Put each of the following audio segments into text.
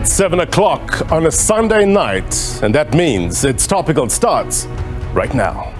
It's 7 o'clock on a Sunday night, and that means It's Topical starts right now.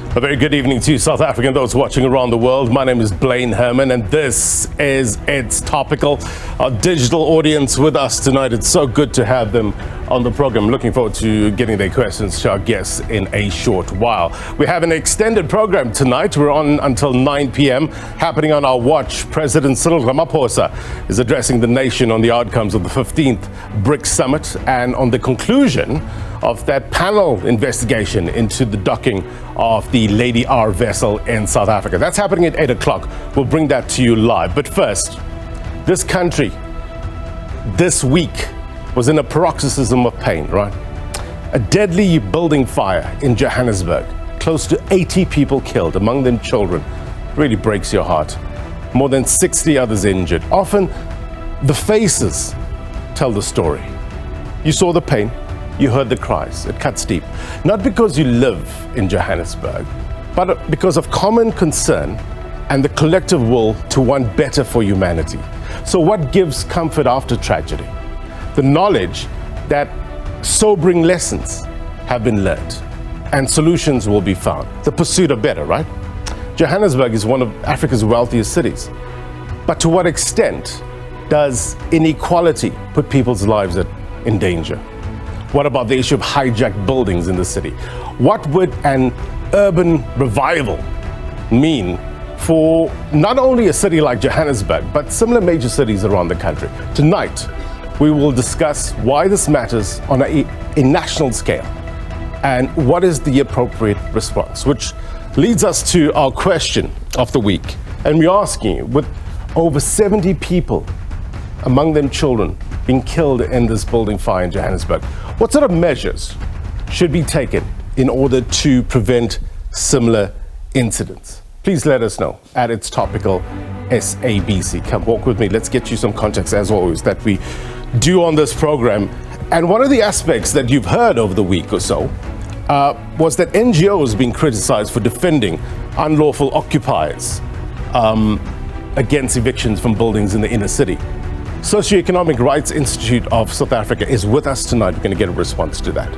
A very good evening to you, South African, those watching around the world. My name is Blaine Herman, and this is It's Topical, our digital audience with us tonight. It's so good to have them on the program. Looking forward to getting their questions to our guests in a short while. We have an extended program tonight. We're on until 9 p.m. Happening on our watch, President Cyril Ramaphosa is addressing the nation on the outcomes of the 15th BRICS Summit and on the conclusion of that panel investigation into the docking of the Lady R vessel in South Africa. That's happening at 8 o'clock. We'll bring that to you live. But first, this country, this week, was in a paroxysm of pain, right? A deadly building fire in Johannesburg. Close to 80 people killed, among them children. Really breaks your heart. More than 60 others injured. Often, the faces tell the story. You saw the pain. You heard the cries. It cuts deep. Not because you live in Johannesburg, but because of common concern and the collective will to want better for humanity. So what gives comfort after tragedy? The knowledge that sobering lessons have been learned and solutions will be found. The pursuit of better, right? Johannesburg is one of Africa's wealthiest cities. But to what extent does inequality put people's lives in danger? What about the issue of hijacked buildings in the city? What would an urban revival mean for not only a city like Johannesburg, but similar major cities around the country? Tonight, we will discuss why this matters on a national scale and what is the appropriate response, which leads us to our question of the week. And we're asking you, with over 70 people, among them children, being killed in this building fire in Johannesburg, what sort of measures should be taken in order to prevent similar incidents? Please let us know at It's Topical SABC. Come walk with me. Let's get you some context, as always, that we do on this program. And one of the aspects that you've heard over the week or so was that NGOs being criticized for defending unlawful occupiers against evictions from buildings in the inner city. Socioeconomic Rights Institute of South Africa is with us tonight. We're going to get a response to that.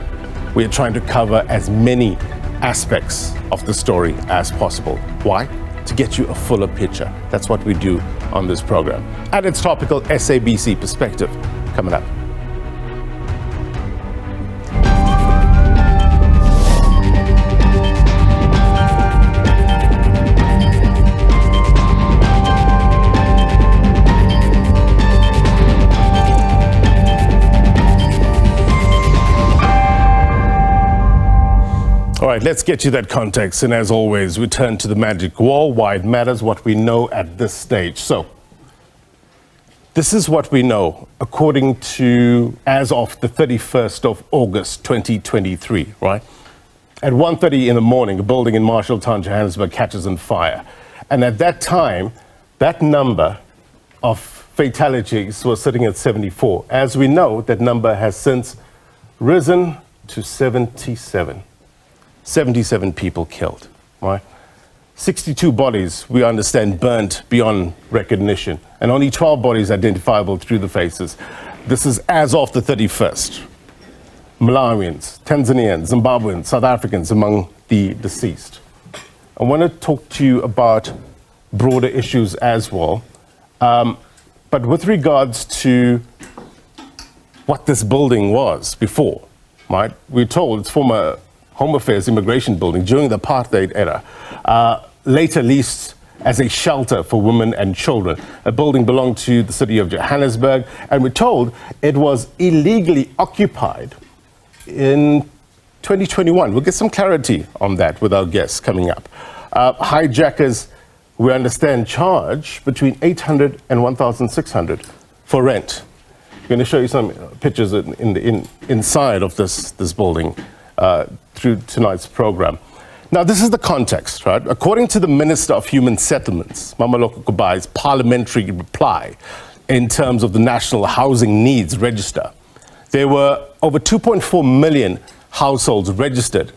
We are trying to cover as many aspects of the story as possible. Why? To get you a fuller picture. That's what we do on this program. And It's Topical SABC Perspective coming up. All right, let's get you that context. And as always, we turn to the magic wall, why it matters, what we know at this stage. So this is what we know according to, as of the 31st of August, 2023, right? At 1:30 in the morning, a building in Marshalltown, Johannesburg catches on fire. And at that time, that number of fatalities was sitting at 74. As we know, that number has since risen to 77. 77 people killed, right? 62 bodies, we understand, burnt beyond recognition, and only 12 bodies identifiable through the faces. This is as of the 31st. Malawians, Tanzanians, Zimbabweans, South Africans among the deceased. I want to talk to you about broader issues as well, but with regards to what this building was before, right? We're told it's former Home Affairs immigration building during the apartheid era, later leased as a shelter for women and children. A building belonged to the city of Johannesburg, and we're told it was illegally occupied in 2021. We'll get some clarity on that with our guests coming up. Hijackers, we understand, charge between 800 and 1,600 for rent. I'm going to show you some pictures inside of this building through tonight's program. Now, this is the context, right? According to the Minister of Human Settlements, Mameloko Kubai's parliamentary reply in terms of the National Housing Needs Register, there were over 2.4 million households registered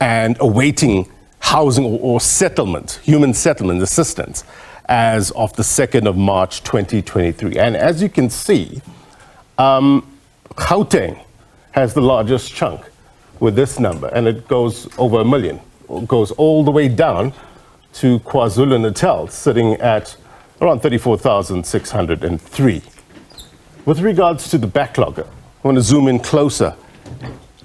and awaiting housing or settlement, human settlement assistance as of the 2nd of March 2023. And as you can see, Gauteng has the largest chunk with this number, and it goes over 1 million. It goes all the way down to KwaZulu-Natal, sitting at around 34,603. With regards to the backlog, I want to zoom in closer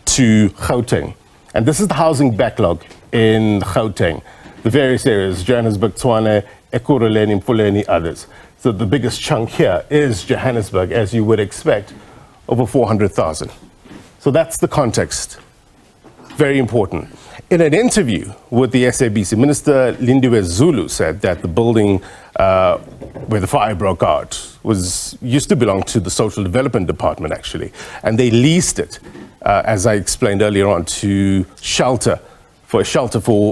to Gauteng. And this is the housing backlog in Gauteng, the various areas, Johannesburg, Tshwane, Ekurhuleni, Mfuleni, others. So the biggest chunk here is Johannesburg, as you would expect, over 400,000. So that's the context. Very important. In an interview with the SABC, Minister Lindiwe Zulu said that the building where the fire broke out used to belong to the Social Development Department, actually, and they leased it, as I explained earlier on, to shelter for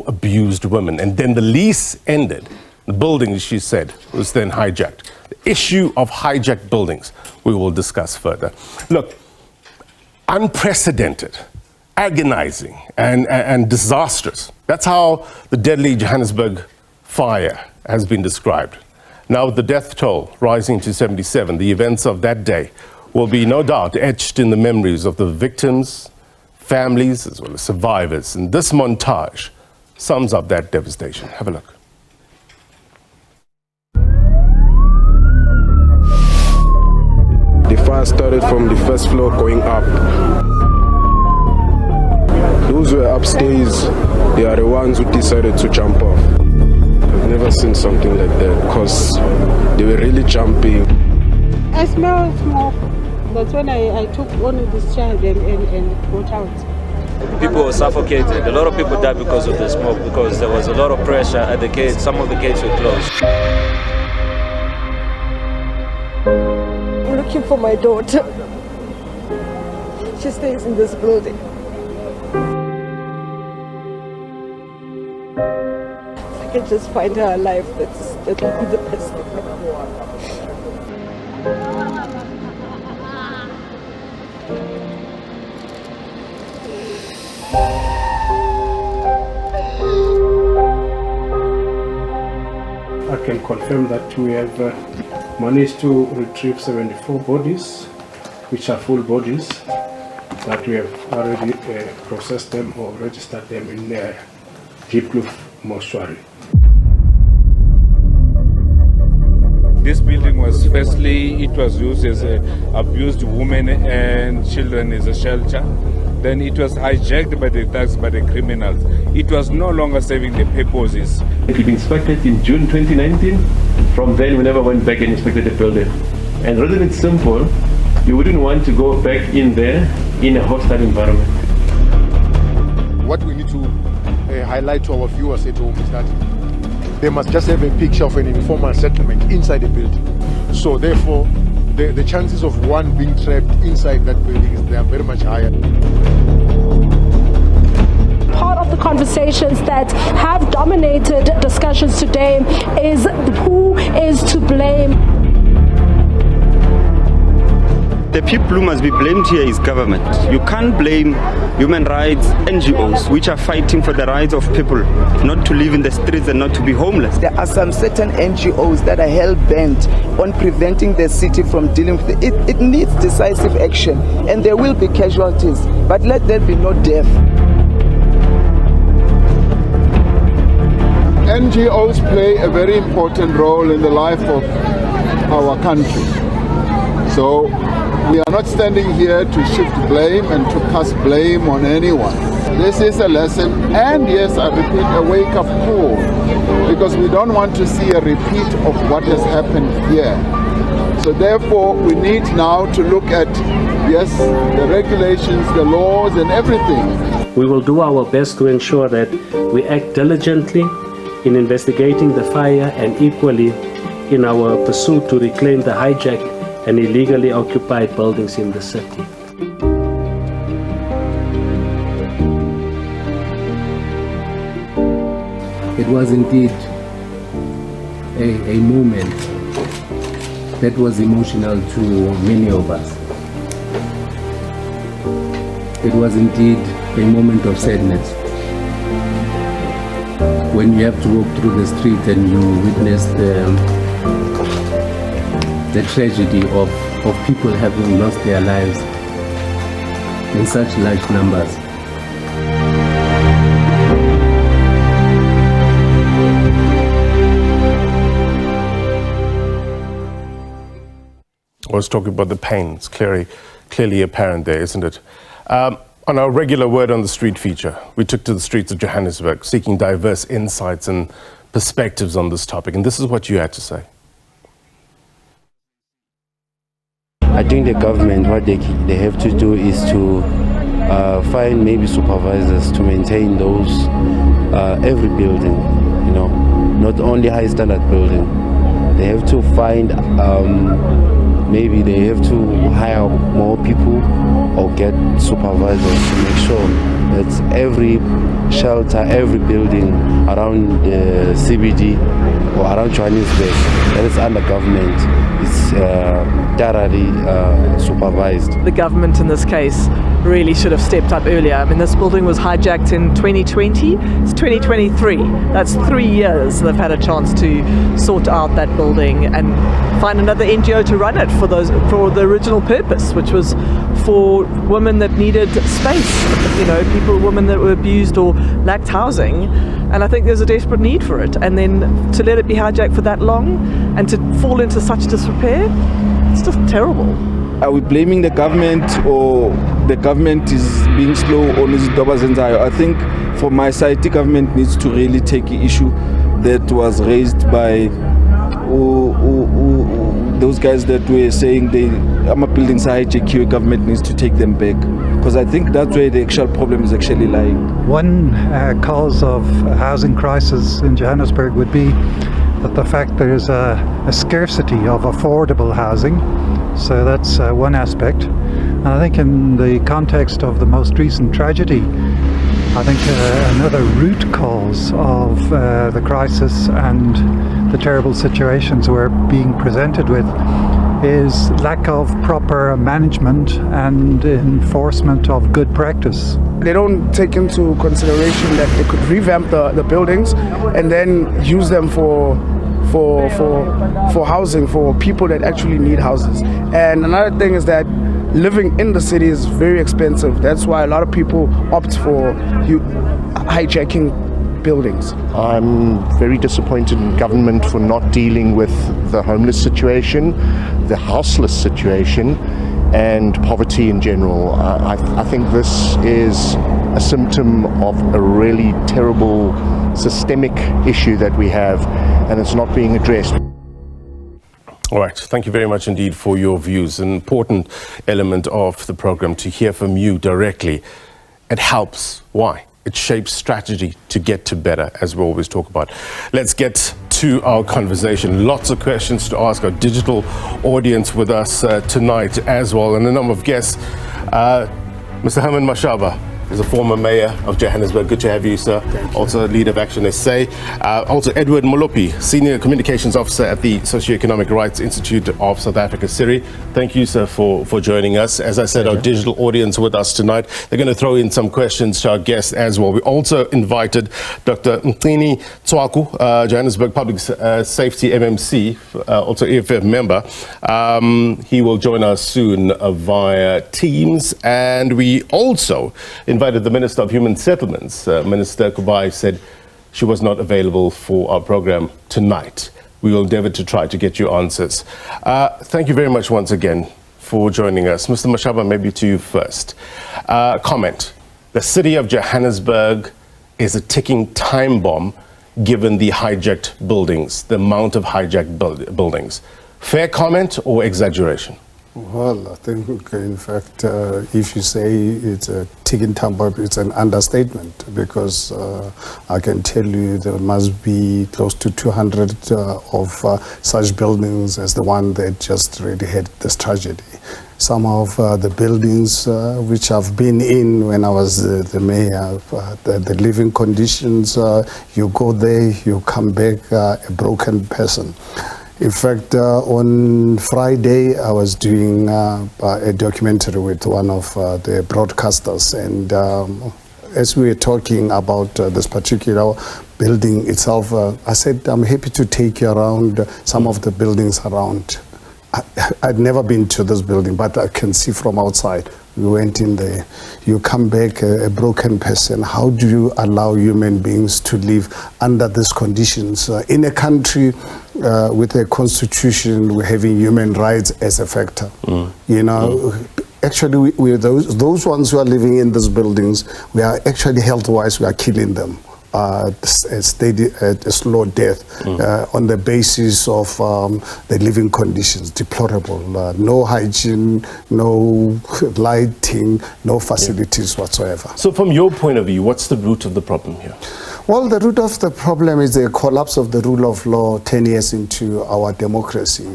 abused women. And then the lease ended. The building, she said, was then hijacked. The issue of hijacked buildings we will discuss further. Look, unprecedented, agonizing, and disastrous. That's how the deadly Johannesburg fire has been described. Now, with the death toll rising to 77, the events of that day will be no doubt etched in the memories of the victims, families, as well as survivors. And this montage sums up that devastation. Have a look. The fire started from the first floor going up. Those who were upstairs, they are the ones who decided to jump off. I've never seen something like that because they were really jumping. I smelled smoke. That's when I took only this child and got out. People were suffocated. A lot of people died because of the smoke, because there was a lot of pressure at the gates. Some of the gates were closed. I'm looking for my daughter. She stays in this building. If I can just find her alive, that would be the best thing. I can confirm that we have managed to retrieve 74 bodies, which are full bodies, that we have already processed them or registered them in Jipkloof mortuary. This building was firstly, it was used as abused women and children as a shelter. Then it was hijacked by the thugs, by the criminals. It was no longer serving the purposes. We inspected in June 2019. From then, we never went back and inspected the building. And rather than simple, you wouldn't want to go back in there in a hostile environment. What we need to highlight to our viewers at home is that they must just have a picture of an informal settlement inside the building. So therefore, the chances of one being trapped inside that building, they are very much higher. Part of the conversations that have dominated discussions today is who is to blame. The people who must be blamed here is government. You can't blame human rights NGOs, which are fighting for the rights of people not to live in the streets and not to be homeless. There are some certain NGOs that are hell-bent on preventing the city from dealing with it. It needs decisive action, and there will be casualties, but let there be no death. NGOs play a very important role in the life of our country. So we are not standing here to shift blame and to cast blame on anyone. This is a lesson, and yes, I repeat, a wake-up call, because we don't want to see a repeat of what has happened here. So therefore, we need now to look at, yes, the regulations, the laws, and everything. We will do our best to ensure that we act diligently in investigating the fire and equally in our pursuit to reclaim the hijacked and illegally occupied buildings in the city. It was indeed a moment that was emotional to many of us. It was indeed a moment of sadness. When you have to walk through the street and you witness the tragedy of people having lost their lives in such large numbers. I was talking about the pain. It's clearly apparent there, isn't it? On our regular Word on the Street feature, we took to the streets of Johannesburg, seeking diverse insights and perspectives on this topic. And this is what you had to say. I think the government, what they have to do is to find maybe supervisors to maintain those, every building, you know, not only high standard building. They have to find, maybe they have to hire more people or get supervisors to make sure that every shelter, every building around the CBD or around Johannesburg that is under government is thoroughly supervised. The government in this case really should have stepped up earlier. I mean, this building was hijacked in 2020. It's 2023. That's 3 years they've had a chance to sort out that building and find another NGO to run it for the original purpose, which was for women that needed space, you know, women that were abused or lacked housing. And I think there's a desperate need for it. And then to let it be hijacked for that long and to fall into such disrepair, it's just terrible. Are we blaming the government, or the government is being slow on its Dobazenzayo? I think from my side, the government needs to really take the issue that was raised by those guys that were saying buildings are hijacked, government needs to take them back. Because I think that's where the actual problem is actually lying. One cause of a housing crisis in Johannesburg would be that the fact there's a scarcity of affordable housing. So that's one aspect. And I think in the context of the most recent tragedy, I think another root cause of the crisis and the terrible situations we're being presented with is lack of proper management and enforcement of good practice. They don't take into consideration that they could revamp the buildings and then use them for housing for people that actually need houses. And another thing is that living in the city is very expensive. That's why a lot of people opt for hijacking buildings. I'm very disappointed in government for not dealing with the homeless situation, the houseless situation, and poverty in general. I think this is a symptom of a really terrible systemic issue that we have, and it's not being addressed. All right, thank you very much indeed for your views. An important element of the program to hear from you directly. It helps. Why? It shapes strategy to get to better, as we always talk about. Let's get to our conversation. Lots of questions to ask our digital audience with us tonight as well, and a number of guests. Mr. Herman Mashaba is a former mayor of Johannesburg. Good to have you, sir. Also leader of Action SA. Also Edward Molopi, senior communications officer at the Socioeconomic Rights Institute of South Africa, SERI. Thank you, sir, for joining us. As I said, our digital audience with us tonight. They're going to throw in some questions to our guests as well. We also invited Dr. Mgcini Tshwaku, Johannesburg Public Safety MMC, also EFF member. He will join us soon via Teams. And we also invited the Minister of Human Settlements. Minister Kubai said she was not available for our program tonight. We will endeavor to try to get you answers. Thank you very much once again for joining us. Mr. Mashaba, maybe to you first. Comment. The city of Johannesburg is a ticking time bomb given the hijacked buildings, the amount of hijacked buildings. Fair comment or exaggeration? Well, I think, in fact, if you say it's a ticking time bomb, it's an understatement, because I can tell you there must be close to 200 of such buildings as the one that just really had this tragedy. some of the buildings which I've been in when I was the mayor, the living conditions, you go there, you come back a broken person. In fact, on Friday, I was doing a documentary with one of the broadcasters, and as we were talking about this particular building itself, I said, I'm happy to take you around some of the buildings around. I'd never been to this building, but I can see from outside. We went in there. You come back a broken person. How do you allow human beings to live under these conditions? In a country with a constitution, we're having human rights as a factor. You know, actually, we those ones who are living in these buildings, we are actually health-wise, we are killing them. A slow death on the basis of the living conditions, deplorable. No hygiene, no lighting, no facilities whatsoever. So from your point of view, what's the root of the problem here? Well, the root of the problem is the collapse of the rule of law 10 years into our democracy.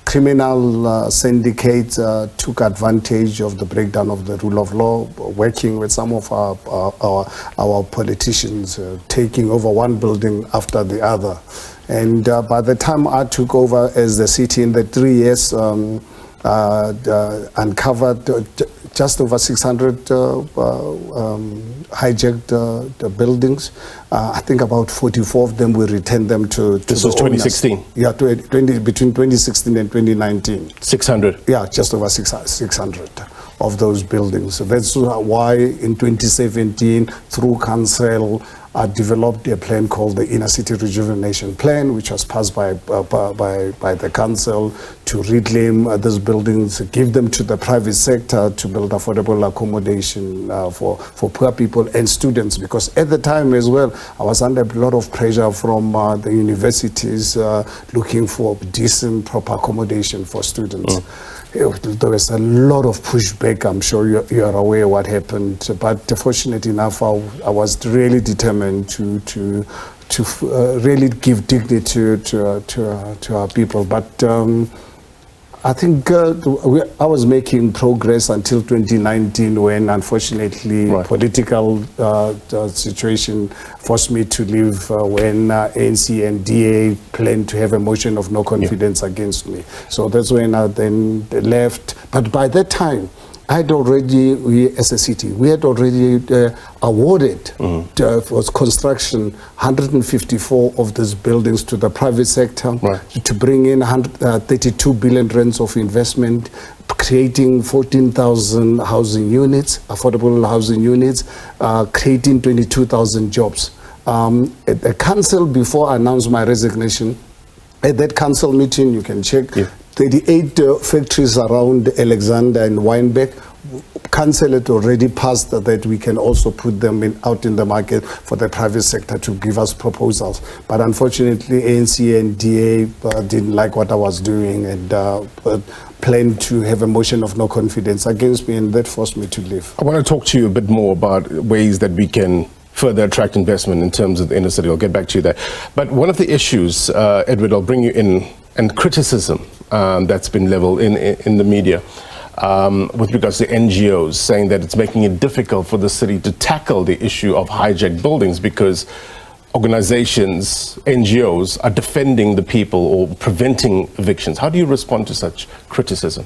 Criminal syndicates took advantage of the breakdown of the rule of law, working with some of our politicians, taking over one building after the other. And by the time I took over as the city in the 3 years, uncovered just over 600 hijacked buildings. I think about 44 of them, we returned them to This the was 2016? owners. Yeah, between 2016 and 2019. 600? Yeah, just over 600 of those buildings. So that's why in 2017, through council, I developed a plan called the Inner City Rejuvenation Plan, which was passed by the council to reclaim these buildings, give them to the private sector to build affordable accommodation for poor people and students. Because at the time as well, I was under a lot of pressure from the universities looking for decent, proper accommodation for students. There was a lot of pushback. I'm sure you're aware what happened, but fortunately enough, I was really determined to really give dignity to our people. But I think I was making progress until 2019, when unfortunately political situation forced me to leave when ANC and DA planned to have a motion of no confidence against me. So that's when I then left. But by that time, we as a city, we had already awarded for construction 154 of these buildings to the private sector to bring in 32 billion rands of investment, creating 14,000 housing units, affordable housing units, creating 22,000 jobs. At the council, before I announced my resignation, at that council meeting, you can check, 38 factories around Alexander and Weinberg. Council had already passed that we can also put them out in the market for the private sector to give us proposals. But unfortunately, ANC and DA didn't like what I was doing and planned to have a motion of no confidence against me, and that forced me to leave. I want to talk to you a bit more about ways that we can further attract investment in terms of the inner city. I'll get back to you there. But one of the issues, Edward, I'll bring you in, and criticism that's been leveled in the media with regards to NGOs, saying that it's making it difficult for the city to tackle the issue of hijacked buildings because organizations, NGOs, are defending the people or preventing evictions. How do you respond to such criticism?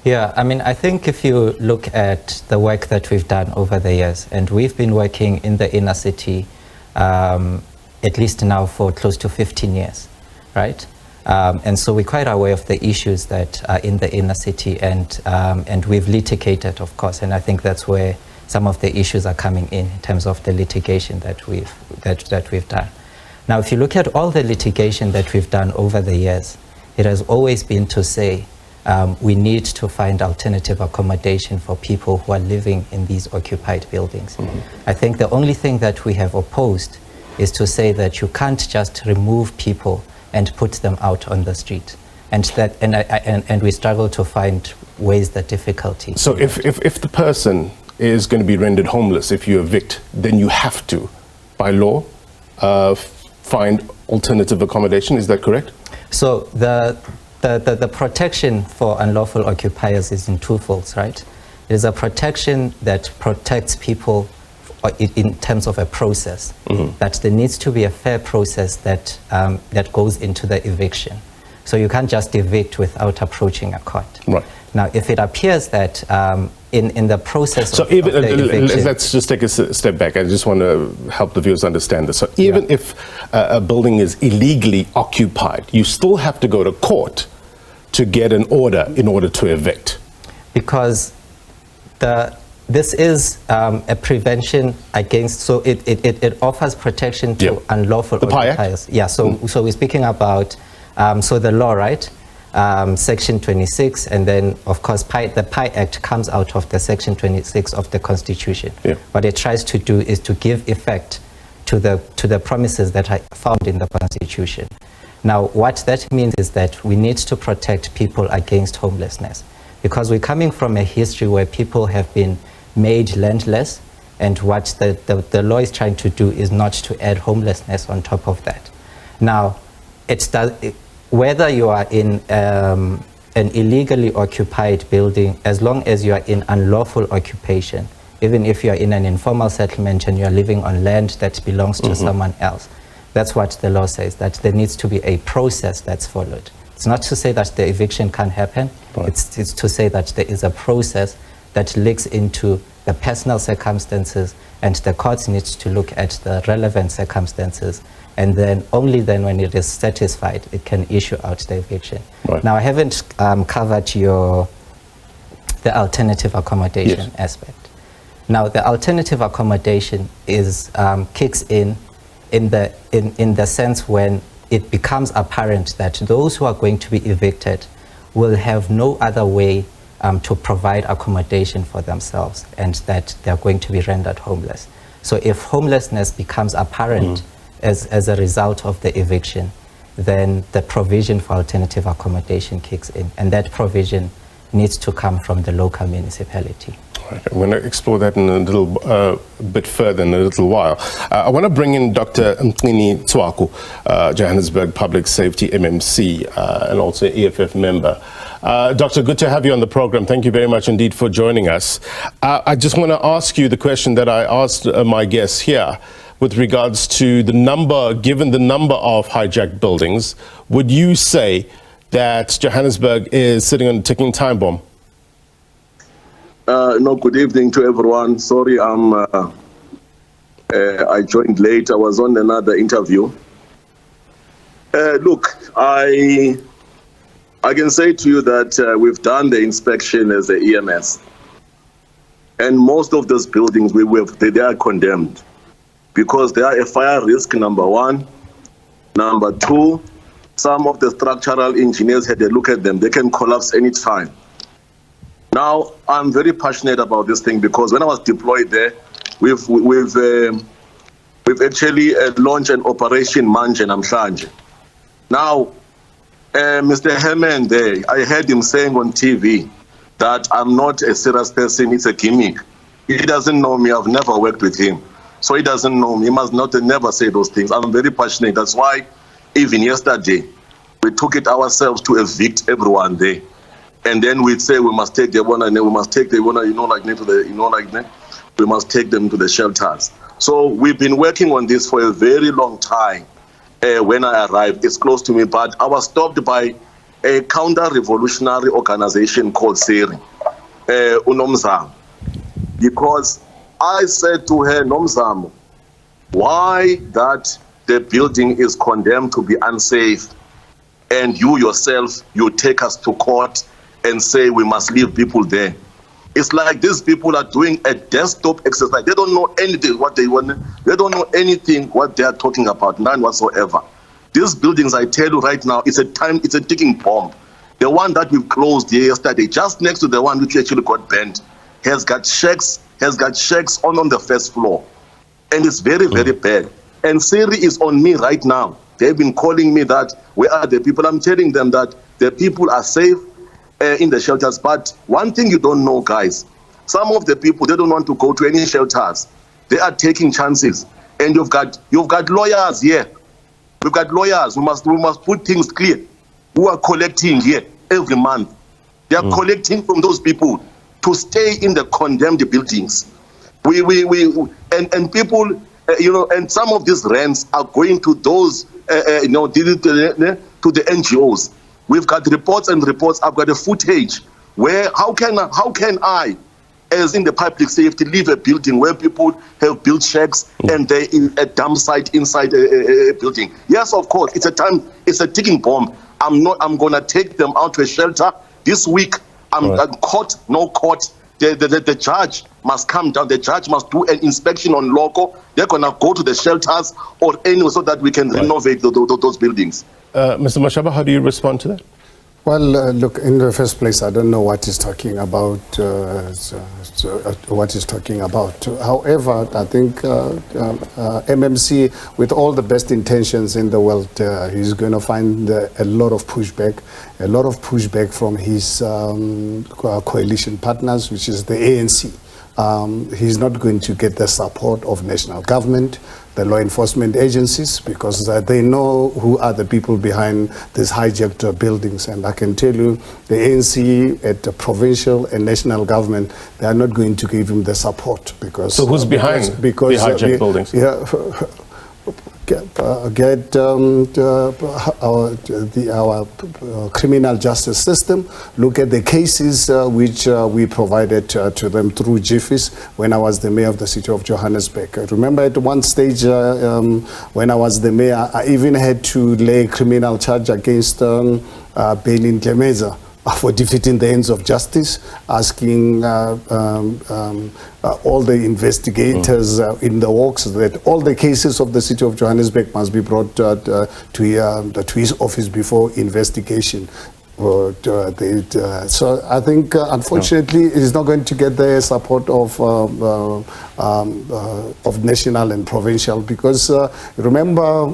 Yeah, I mean, I think if you look at the work that we've done over the years, and we've been working in the inner city at least now for close to 15 years, right? And so we're quite aware of the issues that are in the inner city, and we've litigated, of course, and I think that's where some of the issues are coming in terms of the litigation that we've done. Now, if you look at all the litigation that we've done over the years, it has always been to say we need to find alternative accommodation for people who are living in these occupied buildings. I think the only thing that we have opposed is to say that you can't just remove people and put them out on the street, and we struggle to find ways that difficulty. So if the person is going to be rendered homeless if you evict, then you have to, by law, find alternative accommodation. Is that correct? So the the protection for unlawful occupiers is in two folds, right? There's a protection that protects people in terms of a process, that there needs to be a fair process that, that goes into the eviction. So you can't just evict without approaching a court. Right. Now, if it appears that in the process so of, even, of the eviction... Let's just take a step back. I just want to help the viewers understand this. So even if a building is illegally occupied, you still have to go to court to get an order in order to evict. Because this is a prevention against, so it offers protection to unlawful occupiers. Yeah, so we're speaking about, so the law, right? Section 26, and then of course the PI Act comes out of the Section 26 of the Constitution. What it tries to do is to give effect to the promises that are found in the Constitution. Now, what that means is that we need to protect people against homelessness, because we're coming from a history where people have been made landless, and what the law is trying to do is not to add homelessness on top of that. Now, whether you are in an illegally occupied building, as long as you are in unlawful occupation, even if you are in an informal settlement and you are living on land that belongs to someone else, that's what the law says, that there needs to be a process that's followed. It's not to say that the eviction can't happen, it's to say that there is a process that links into the personal circumstances, and the courts need to look at the relevant circumstances, and then only then when it is satisfied, it can issue out the eviction. Now, I haven't covered the alternative accommodation aspect. Now, the alternative accommodation is kicks in the sense when it becomes apparent that those who are going to be evicted will have no other way to provide accommodation for themselves, and that they're going to be rendered homeless. So if homelessness becomes apparent as a result of the eviction, then the provision for alternative accommodation kicks in, and that provision needs to come from the local municipality. Right. I'm going to explore that in a little bit further in a little while. I want to bring in Dr. Mgcini Tshwaku, Johannesburg Public Safety MMC, and also EFF member. Doctor, good to have you on the program. Thank you very much indeed for joining us. I just want to ask you the question that I asked my guests here with regards to the number, given the number of hijacked buildings, would you say that Johannesburg is sitting on a ticking time bomb? No, good evening to everyone. Sorry, I joined late. I was on another interview. Look, I can say to you that we've done the inspection as the EMS, and most of those buildings they are condemned because they are a fire risk, number one. Number two, some of the structural engineers had a look at them. They can collapse any time. Now, I'm very passionate about this thing because when I was deployed there, we've actually launched an operation Manje Namhlanje. Now, Mr. Herman there, I heard him saying on TV that I'm not a serious person, it's a gimmick. He doesn't know me, I've never worked with him. So he doesn't know me, he must not never say those things. I'm very passionate, that's why even yesterday, we took it ourselves to evict everyone there. And then we'd say we must take the one, and then we must take the one, we must take them to the shelters. So we've been working on this for a very long time. When I arrived, it's close to me, but I was stopped by a counter-revolutionary organization called SERI, Unomzamo, because I said to her, Nomzamo, why that the building is condemned to be unsafe, and you yourself, you take us to court and say we must leave people there. It's like these people are doing a desktop exercise. They don't know anything what they want. They don't know anything what they are talking about, none whatsoever. These buildings, I tell you right now, it's a ticking bomb. The one that we closed yesterday, just next to the one which actually got burned, has got shacks on the first floor. And it's very, very bad. And SERI is on me right now. They've been calling me that, where are the people? I'm telling them that the people are safe in the shelters. But one thing you don't know, guys, some of the people, they don't want to go to any shelters. They are taking chances. And you've got lawyers here. We've got lawyers. We must put things clear. who are collecting here every month. They are collecting from those people to stay in the condemned buildings. And people, and some of these rents are going to those, to the NGOs. We've got reports and reports. I've got a footage where how can I, as in the public safety, leave a building where people have built shacks and they're in a dump site inside a building? Yes, of course, it's a ticking bomb. I'm gonna take them out to a shelter this week. I'm court, no court. The judge must come down. The judge must do an inspection on local. They're gonna go to the shelters or anywhere so that we can renovate those buildings. Mr. Mashaba, how do you respond to that? Well, look, in the first place, I don't know what he's talking about. However, I think MMC, with all the best intentions in the world, he's going to find a lot of pushback from his coalition partners, which is the ANC. He's not going to get the support of national government, the law enforcement agencies, because they know who are the people behind these hijacked buildings. And I can tell you, the ANC at the provincial and national government, they are not going to give him the support. Because so who's behind the hijacked buildings? Our criminal justice system, look at the cases which we provided to them through GFIS when I was the mayor of the city of Johannesburg. I remember at one stage when I was the mayor, I even had to lay a criminal charge against Bailey Nkemeza for defeating the ends of justice, asking all the investigators in the works that all the cases of the city of Johannesburg must be brought to his office before investigation. So I think, unfortunately, he's not going to get the support of national and provincial, because remember,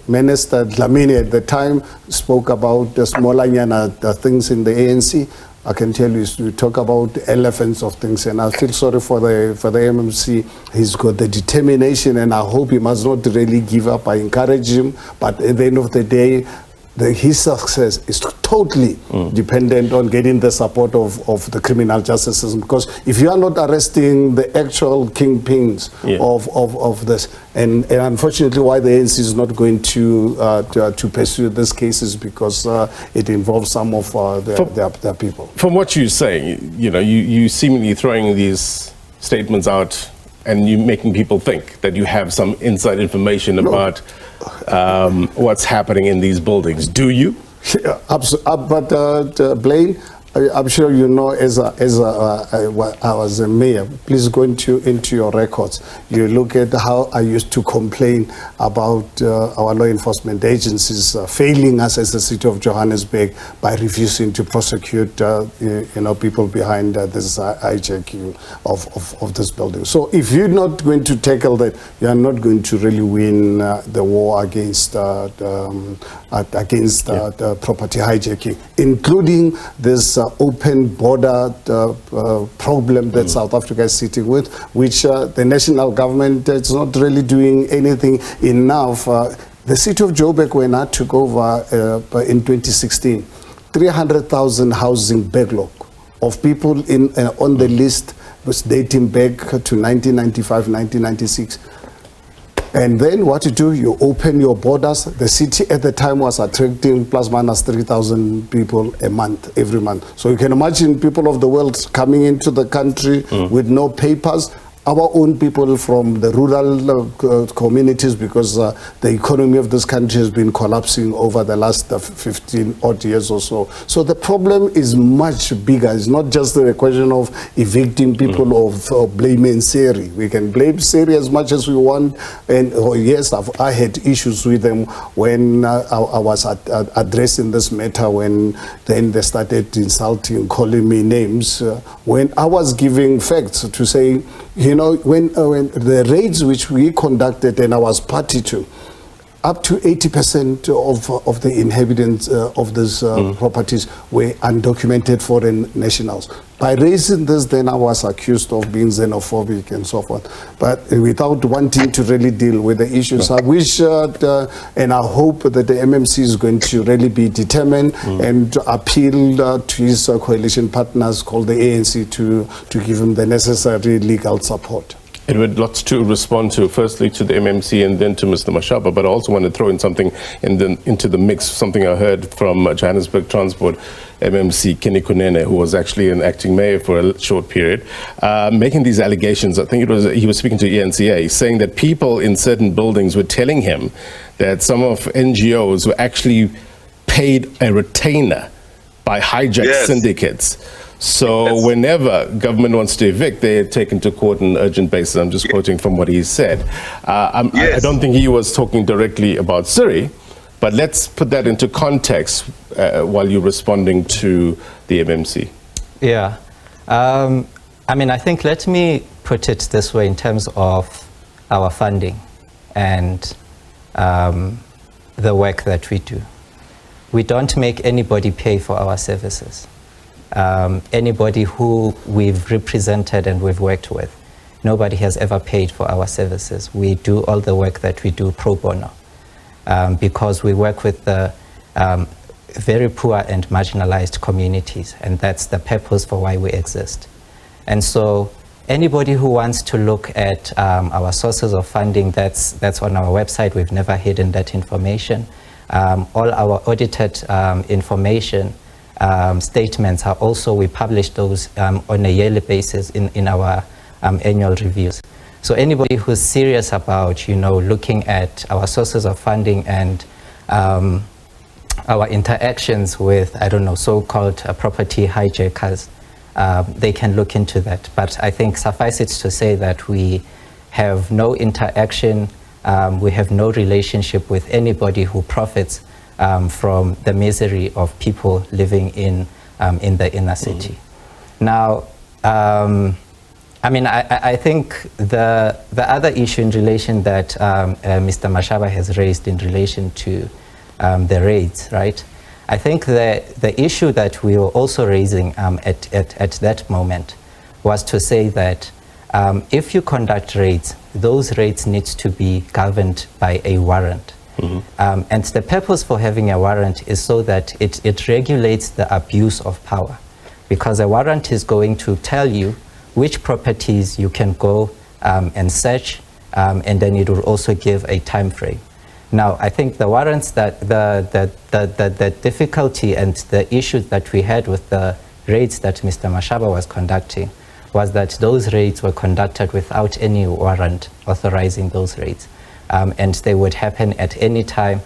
Minister Dlamini at the time spoke about the smaller things in the ANC. I can tell you, we talk about elephants of things, and I feel sorry for the MMC. He's got the determination, and I hope he must not really give up. I encourage him, but at the end of the day, his success is totally dependent on getting the support of the criminal justice system. Because if you are not arresting the actual kingpins of this, and unfortunately why the ANC is not going to pursue these cases, because it involves some of their people. From what you're saying, you seemingly throwing these statements out and you making people think that you have some inside information about what's happening in these buildings. Do you? Yeah, but Blaine, I'm sure you know, as I was a mayor, please go into your records. You look at how I used to complain about our law enforcement agencies failing us as the city of Johannesburg by refusing to prosecute people behind this hijacking of this building. So if you're not going to tackle that, you are not going to really win the war against the property hijacking, including this open border problem that South Africa is sitting with, which the national government is not really doing anything enough. The city of Joburg, when I took over in 2016, 300,000 housing backlog of people on the list was dating back to 1995, 1996. And then what you do, you open your borders. The city at the time was attracting plus minus 3,000 people a month, every month. So you can imagine people of the world coming into the country with no papers. Our own people from the rural communities, because the economy of this country has been collapsing over the last 15 odd years or so. So the problem is much bigger. It's not just a question of evicting people or blaming SERI. We can blame SERI as much as we want. And yes, I had issues with them when I was addressing this matter, when then they started insulting, calling me names. When I was giving facts to say, when the raids which we conducted and I was party to, up to 80% of the inhabitants of these properties were undocumented foreign nationals. By raising this, then I was accused of being xenophobic and so forth. But without wanting to really deal with the issues, I wish and I hope that the MMC is going to really be determined and appeal to his coalition partners called the ANC to give him the necessary legal support. Edward, lots to respond to. Firstly to the MMC and then to Mr. Mashaba, but I also want to throw in something into the mix, something I heard from Johannesburg Transport MMC Kenny Kunene, who was actually an acting mayor for a short period, making these allegations. I think he was speaking to ENCA, saying that people in certain buildings were telling him that some of NGOs were actually paid a retainer by hijacked syndicates. So whenever government wants to evict, they're taken to court on an urgent basis. I'm just quoting from what he said. I don't think he was talking directly about SERI, but let's put that into context while you're responding to the MMC. Yeah. I mean, I think let me put it this way in terms of our funding and the work that we do. We don't make anybody pay for our services. Anybody who we've represented and we've worked with, nobody has ever paid for our services. We do all the work that we do pro bono because we work with the very poor and marginalized communities, and that's the purpose for why we exist. And so anybody who wants to look at our sources of funding, that's on our website. We've never hidden that information. All our audited information statements are also, we publish those on a yearly basis in our annual reviews. So anybody who's serious about, looking at our sources of funding and our interactions with, so-called property hijackers, they can look into that. But I think suffice it to say that we have no interaction, we have no relationship with anybody who profits from the misery of people living in the inner city. Now, I think the other issue in relation that Mr. Mashaba has raised in relation to the raids, right? I think the issue that we were also raising at that moment was to say that if you conduct raids, those raids need to be governed by a warrant. And the purpose for having a warrant is so that it regulates the abuse of power, because a warrant is going to tell you which properties you can go and search, and then it will also give a time frame. Now, I think the warrants, that the difficulty and the issues that we had with the raids that Mr. Mashaba was conducting was that those raids were conducted without any warrant authorizing those raids. And they would happen at any time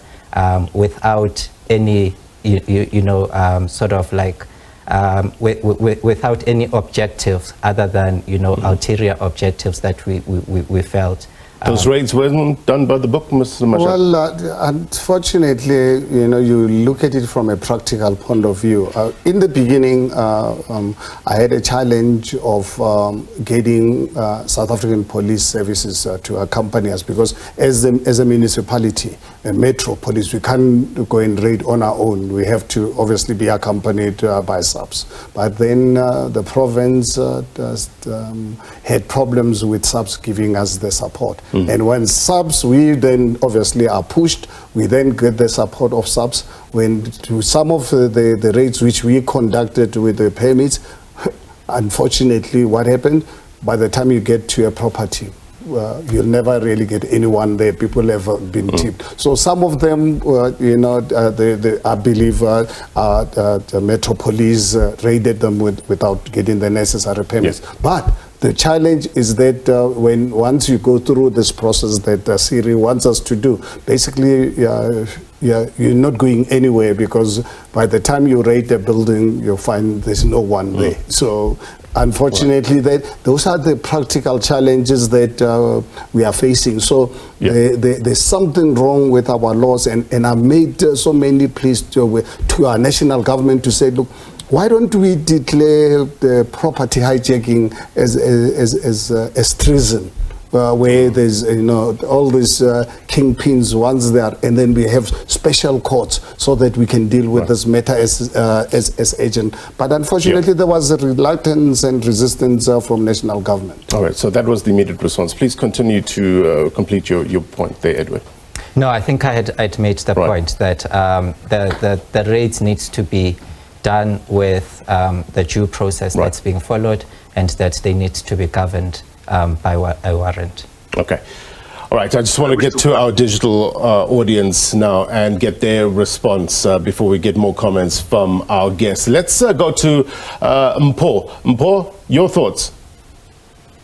without any, without any objectives other than, ulterior objectives that we felt. Those raids weren't done by the book, Mr. Mashaba? Well, unfortunately, you look at it from a practical point of view. In the beginning, I had a challenge of getting South African police services to accompany us, because as a municipality, a metro police, we can't go and raid on our own. We have to obviously be accompanied by subs. But then the province had problems with subs giving us the support. And when subs, we then obviously are pushed, we then get the support of subs. When to some of the raids which we conducted with the permits, unfortunately what happened, by the time you get to a property, you'll never really get anyone there. People have been tipped. So some of them, I believe the Metro Police raided them without getting the necessary permits. Yes. But the challenge is that once you go through this process that SERI wants us to do, basically you're not going anywhere, because by the time you raid a building, you'll find there's no one there. So unfortunately, those are the practical challenges that we are facing. So there's something wrong with our laws, and I made so many pleas to our national government to say, look, why don't we declare the property hijacking as treason? where there's all these kingpins once there, and then we have special courts so that we can deal with this matter as agent. But unfortunately, there was a reluctance and resistance from national government. All right, so that was the immediate response. Please continue to complete your point there, Edward. No, I think I'd made the point that the raids needs to be done with the due process that's being followed, and that they need to be governed by a warrant. Okay. All right, I just want to get to our digital audience now and get their response before we get more comments from our guests. Let's go to Mpho. Mpho, your thoughts,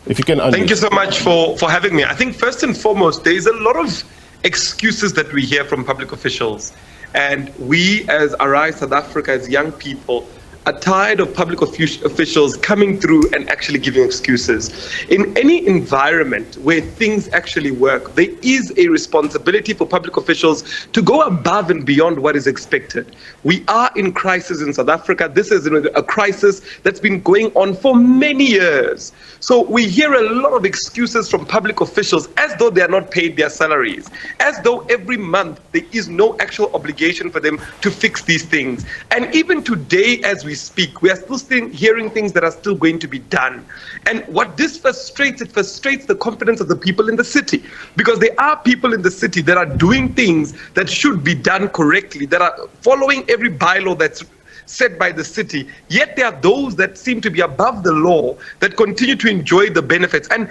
if you can unmute. Thank you so much for having me. I think first and foremost, there is a lot of excuses that we hear from public officials. And we as Arise South Africa, as young people, are tired of public officials coming through and actually giving excuses. In any environment where things actually work, there is a responsibility for public officials to go above and beyond what is expected. We are in crisis in South Africa. This is a crisis that's been going on for many years. So we hear a lot of excuses from public officials as though they are not paid their salaries, as though every month there is no actual obligation for them to fix these things. And even today, as we speak, we are still hearing things that are still going to be done. And what this frustrates, it frustrates the confidence of the people in the city, because there are people in the city that are doing things that should be done correctly, that are following every bylaw that's set by the city, yet there are those that seem to be above the law that continue to enjoy the benefits. And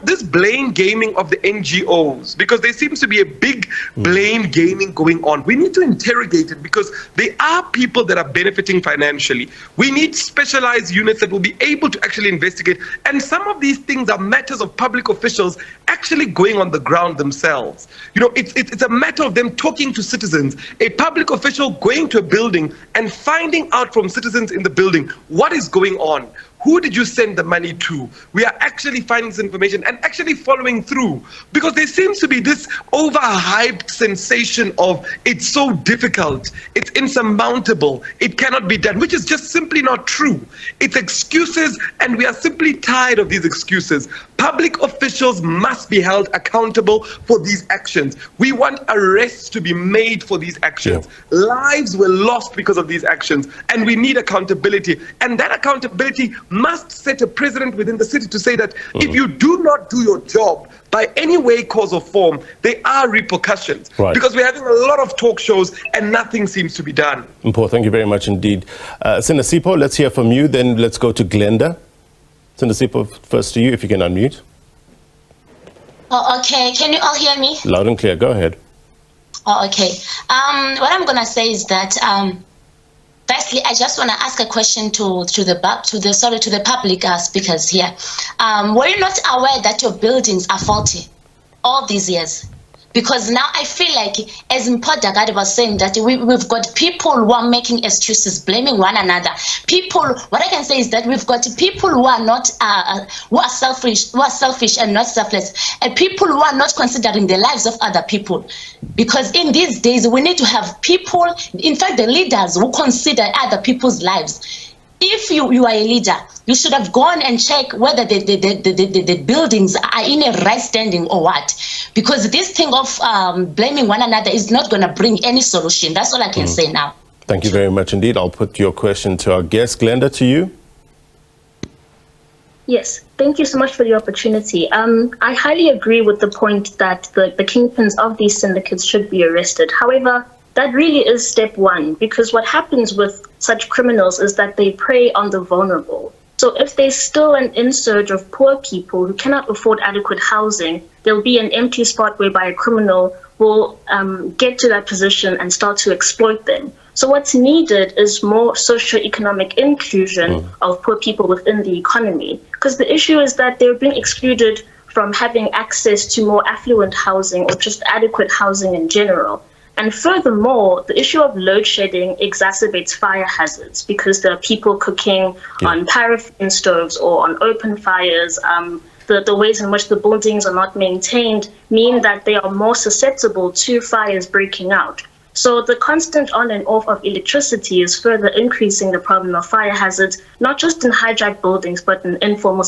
this blame gaming of the NGOs, because there seems to be a big blame gaming going on. We need to interrogate it, because there are people that are benefiting financially. We need specialized units that will be able to actually investigate. And some of these things are matters of public officials actually going on the ground themselves. It's a matter of them talking to citizens. A public official going to a building and finding out from citizens in the building what is going on. Who did you send the money to? We are actually finding this information and actually following through, because there seems to be this overhyped sensation of it's so difficult, it's insurmountable, it cannot be done, which is just simply not true. It's excuses, and we are simply tired of these excuses. Public officials must be held accountable for these actions. We want arrests to be made for these actions. Lives were lost because of these actions, and we need accountability. And that accountability must set a precedent within the city to say that if you do not do your job by any way, cause or form, there are repercussions. Because we're having a lot of talk shows and nothing seems to be done. Mpho, thank you very much indeed. Sinasipo, let's hear from you, then let's go to Glenda. Sinasipo, first to you, if you can unmute. Oh, okay. Can you all hear me? Loud and clear, go ahead. Oh, okay. What I'm gonna say is that firstly, I just want to ask a question to the public speakers here. Were you not aware that your buildings are faulty all these years? Because now I feel like, as Mpho was saying, that we've got people who are making excuses, blaming one another. What I can say is that we've got people who are not, who are selfish and not selfless, and people who are not considering the lives of other people. Because in these days, we need to have people, in fact, the leaders who consider other people's lives. If you are a leader, you should have gone and checked whether the buildings are in a right standing or what. Because this thing of blaming one another is not going to bring any solution. That's all I can say now. Thank you very much indeed. I'll put your question to our guest. Glenda, to you. Yes, thank you so much for the opportunity. I highly agree with the point that the kingpins of these syndicates should be arrested. However, that really is step one, because what happens with such criminals is that they prey on the vulnerable. So if there's still an insurge of poor people who cannot afford adequate housing, there'll be an empty spot whereby a criminal will get to that position and start to exploit them. So what's needed is more socioeconomic inclusion of poor people within the economy, because the issue is that they're being excluded from having access to more affluent housing or just adequate housing in general. And furthermore, the issue of load shedding exacerbates fire hazards, because there are people cooking on paraffin stoves or on open fires. The ways in which the buildings are not maintained mean that they are more susceptible to fires breaking out. So the constant on and off of electricity is further increasing the problem of fire hazards, not just in hijacked buildings, but in informal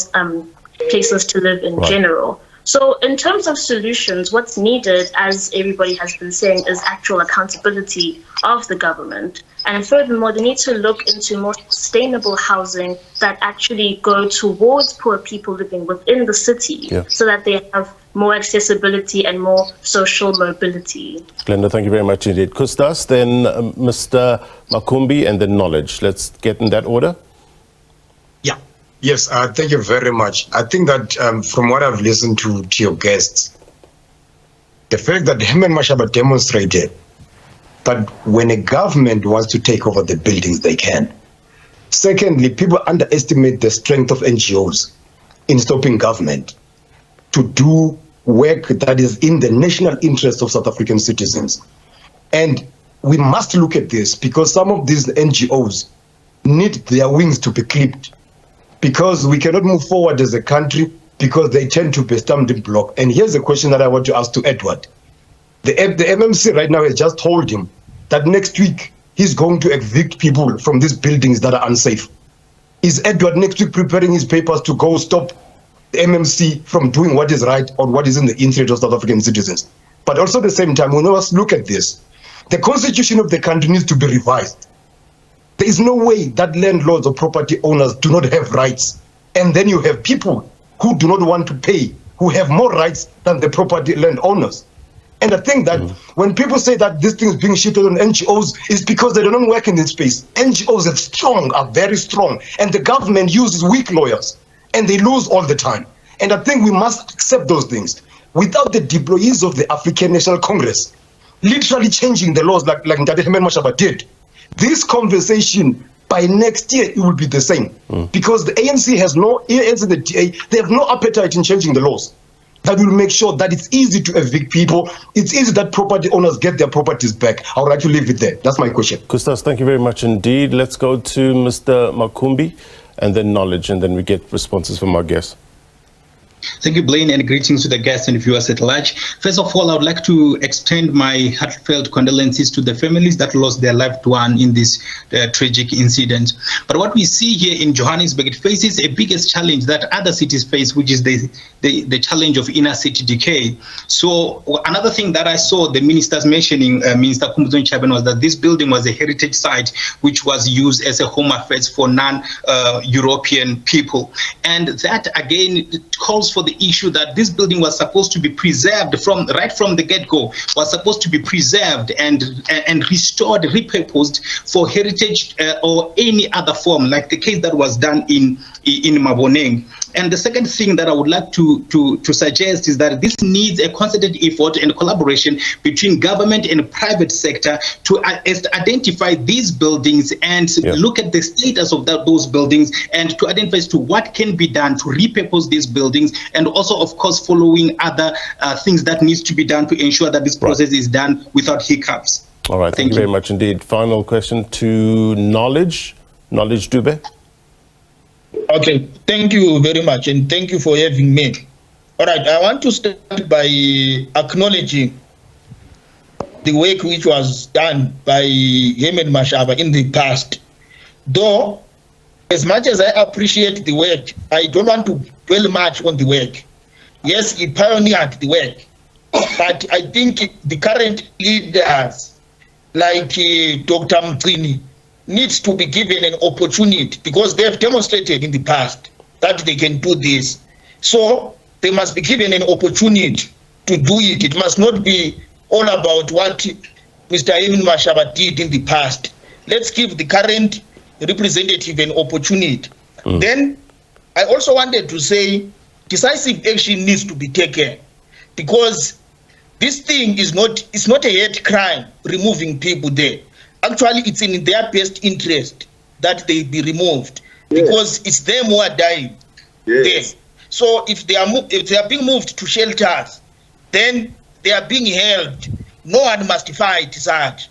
places to live in general. So in terms of solutions, what's needed, as everybody has been saying, is actual accountability of the government. And furthermore, they need to look into more sustainable housing that actually go towards poor people living within the city, so that they have more accessibility and more social mobility. Glenda, thank you very much indeed. Kustas, then Mr. Makumbi, and then Knowledge. Let's get in that order. Yes, thank you very much. I think that from what I've listened to your guests, the fact that Herman Mashaba demonstrated that when a government wants to take over the buildings, they can. Secondly, people underestimate the strength of NGOs in stopping government to do work that is in the national interest of South African citizens. And we must look at this because some of these NGOs need their wings to be clipped, because we cannot move forward as a country because they tend to be stumbling block. And here's a question that I want to ask to Edward. The MMC right now has just told him that next week he's going to evict people from these buildings that are unsafe. Is Edward next week preparing his papers to go stop the MMC from doing what is right or what is in the interest of South African citizens? But also at the same time, we must look at this. The constitution of the country needs to be revised. There is no way that landlords or property owners do not have rights. And then you have people who do not want to pay, who have more rights than the property landowners. And I think that when people say that this thing is being shifted on NGOs, it's because they don't work in this space. NGOs are very strong, and the government uses weak lawyers, and they lose all the time. And I think we must accept those things. Without the deployees of the African National Congress literally changing the laws like Ndade Herman Mashaba did, this conversation by next year it will be the same, because the ANC has the DA, they have no appetite in changing the laws that will make sure that it's easy to evict people, it's easy that property owners get their properties back. I would like to leave it there. That's my question. Kustas, thank you very much indeed. Let's go to Mr. Makumbi and then Knowledge, and then we get responses from our guests. Thank you, Blaine, and greetings to the guests and viewers at large. First of all, I would like to extend my heartfelt condolences to the families that lost their loved one in this tragic incident. But what we see here in Johannesburg, it faces a biggest challenge that other cities face, which is the challenge of inner city decay. So another thing that I saw the ministers mentioning, Minister Khumbudzo Ntshavheni, was that this building was a heritage site which was used as a home affairs for non-European people. And that, again, calls for the issue that this building was supposed to be preserved right from the get-go, was supposed to be preserved and restored, repurposed for heritage or any other form, like the case that was done in Maboneng. And the second thing that I would like to suggest is that this needs a concerted effort and collaboration between government and private sector to identify these buildings and look at the status of those buildings and to identify as to what can be done to repurpose these buildings, and also, of course, following other things that needs to be done to ensure that this process is done without hiccups. All right, thank you very much indeed. Final question to Knowledge Dube. Okay, thank you very much, and thank you for having me. All right, I want to start by acknowledging the work which was done by Herman Mashaba in the past. Though, as much as I appreciate the work, I don't want to dwell much on the work. Yes, he pioneered the work, but I think the current leaders, like Dr. Mgcini, needs to be given an opportunity, because they have demonstrated in the past that they can do this. So they must be given an opportunity to do it. It must not be all about what Mr. Herman Mashaba did in the past. Let's give the current representative an opportunity. Then I also wanted to say decisive action needs to be taken, because this thing is not a hate crime, removing people there. Actually, it's in their best interest that they be removed, because it's them who are dying there. So if they are being moved to shelters, then they are being held. No one must fight that.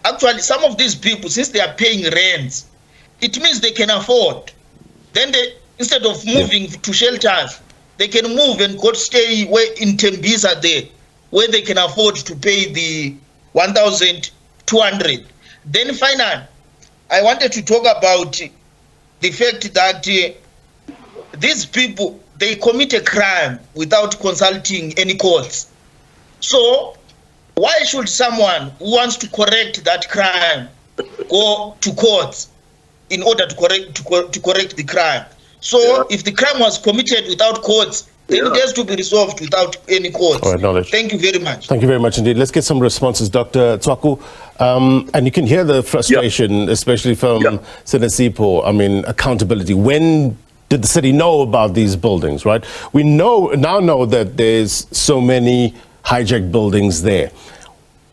Actually, some of these people, since they are paying rents, it means they can afford. Then instead of moving to shelters, they can move and go stay in Tembisa there, where they can afford to pay the 1,200. Then finally, I wanted to talk about the fact that these people, they commit a crime without consulting any courts. So why should someone who wants to correct that crime go to courts in order to correct the crime? So if the crime was committed without courts, then it has to be resolved without any courts. All right, knowledge. Thank you very much. Thank you very much indeed. Let's get some responses, Dr. Tshwaku. And you can hear the frustration, especially from Senesipo. I mean, accountability. When did the city know about these buildings, right? We now know that there's so many hijacked buildings there.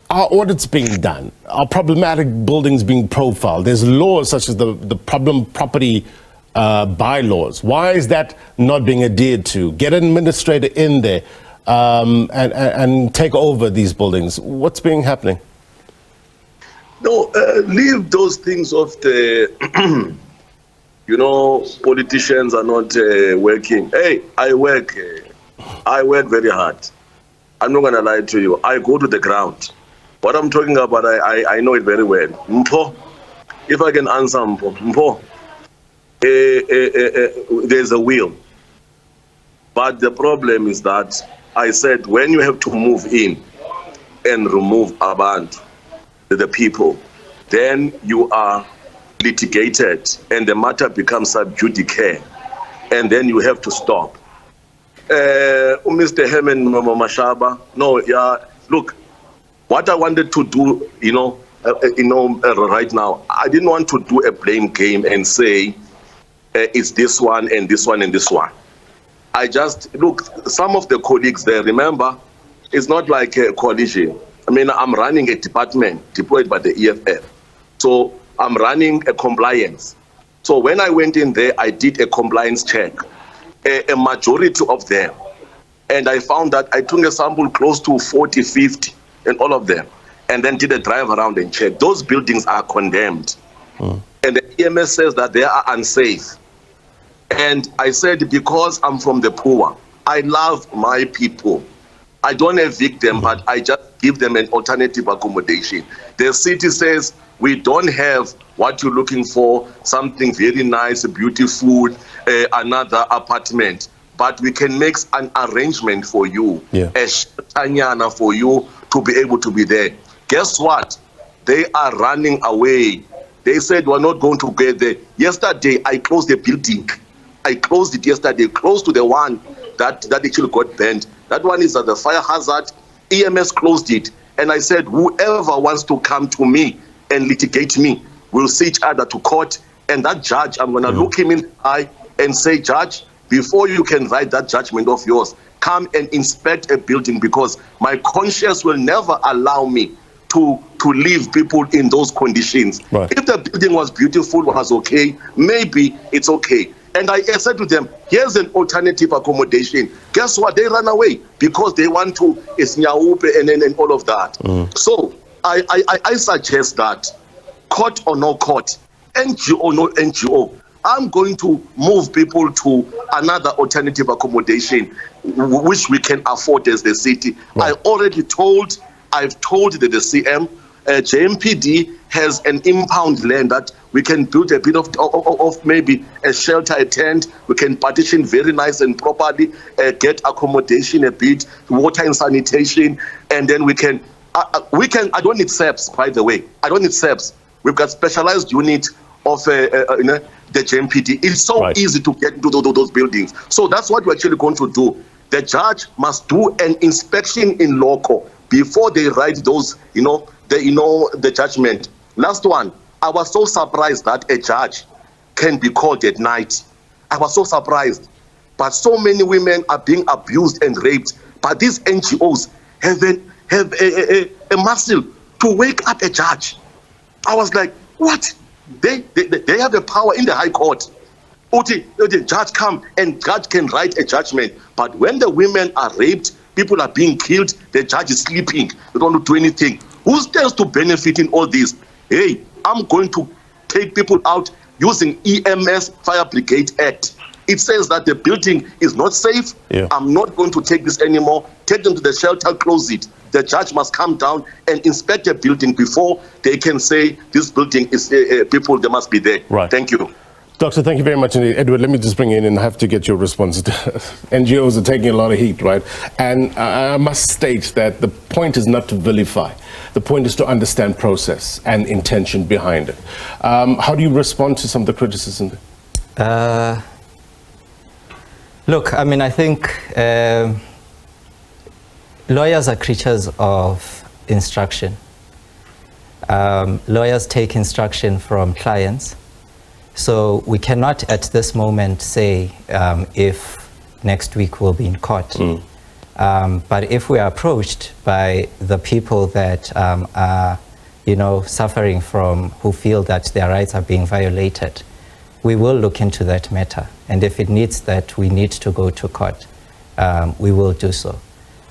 Are audits being done? Are problematic buildings being profiled? There's laws such as the problem property bylaws. Why is that not being adhered to? Get an administrator in there and take over these buildings. What's being happening? No, leave those things off the, politicians are not working. Hey, I work very hard. I'm not going to lie to you. I go to the ground. What I'm talking about, I know it very well. Mpo, if I can answer Mpo, there's a will. But the problem is that I said when you have to move in and remove abantu, the people, then you are litigated and the matter becomes sub judice, and then you have to stop. Mr. Herman Mashaba, look, what I wanted to do, right now, I didn't want to do a blame game and say it's this one and this one and this one. I just, look, some of the colleagues there, remember, it's not like a coalition. I mean, I'm running a department deployed by the EFF. So I'm running a compliance. So when I went in there, I did a compliance check, a majority of them. And I found that I took a sample close to 40, 50, and all of them, and then did a drive around and check. Those buildings are condemned. And the EMS says that they are unsafe. And I said, because I'm from the poor, I love my people. I don't evict them, but I just give them an alternative accommodation. The city says, we don't have what you're looking for, something very nice, beautiful, another apartment, but we can make an arrangement for you, a shelter for you to be able to be there. Guess what? They are running away. They said we're not going to get there. Yesterday, I closed the building. I closed it yesterday, close to the one that actually got burned. That one is at the fire hazard. EMS closed it. And I said, whoever wants to come to me and litigate me, we'll see each other to court. And that judge, I'm going to look him in the eye and say, Judge, before you can write that judgment of yours, come and inspect a building, because my conscience will never allow me to leave people in those conditions. If the building was beautiful, was okay, maybe it's okay. And I said to them, here's an alternative accommodation. Guess what? They run away because they want to, it's Nyaupe and all of that. So I suggest that, court or no court, NGO or no NGO, I'm going to move people to another alternative accommodation which we can afford as the city. I've told the CM, JMPD has an impound land that we can build a bit of maybe a shelter, a tent. We can partition very nice and properly, get accommodation a bit, water and sanitation, and then we can, I don't need SEPs, by the way. I don't need SEPs. We've got specialized unit of the JMPD. It's so easy to get into those buildings. So that's what we're actually going to do. The judge must do an inspection in loco before they write those, the judgment. Last one, I was so surprised that a judge can be called at night. I was so surprised. But so many women are being abused and raped. But these NGOs have a muscle to wake up a judge. I was like, what? They have the power in the High Court. The judge come and judge can write a judgment. But when the women are raped, people are being killed, the judge is sleeping. They don't do anything. Who stands to benefit in all this? Hey, I'm going to take people out using EMS Fire Brigade Act. It says that the building is not safe. I'm not going to take this anymore. Take them to the shelter, close it. The judge must come down and inspect the building before they can say this building is people, they must be there. Thank you. Doctor, thank you very much indeed. Edward, let me just bring you in and have to get your response. NGOs are taking a lot of heat, right? And I must state that the point is not to vilify. The point is to understand process and intention behind it. How do you respond to some of the criticism? Look, I mean, I think lawyers are creatures of instruction. Lawyers take instruction from clients. So we cannot at this moment say if next week we'll be in court. But if we are approached by the people that are, suffering from, who feel that their rights are being violated, we will look into that matter. And if it needs that we need to go to court, we will do so.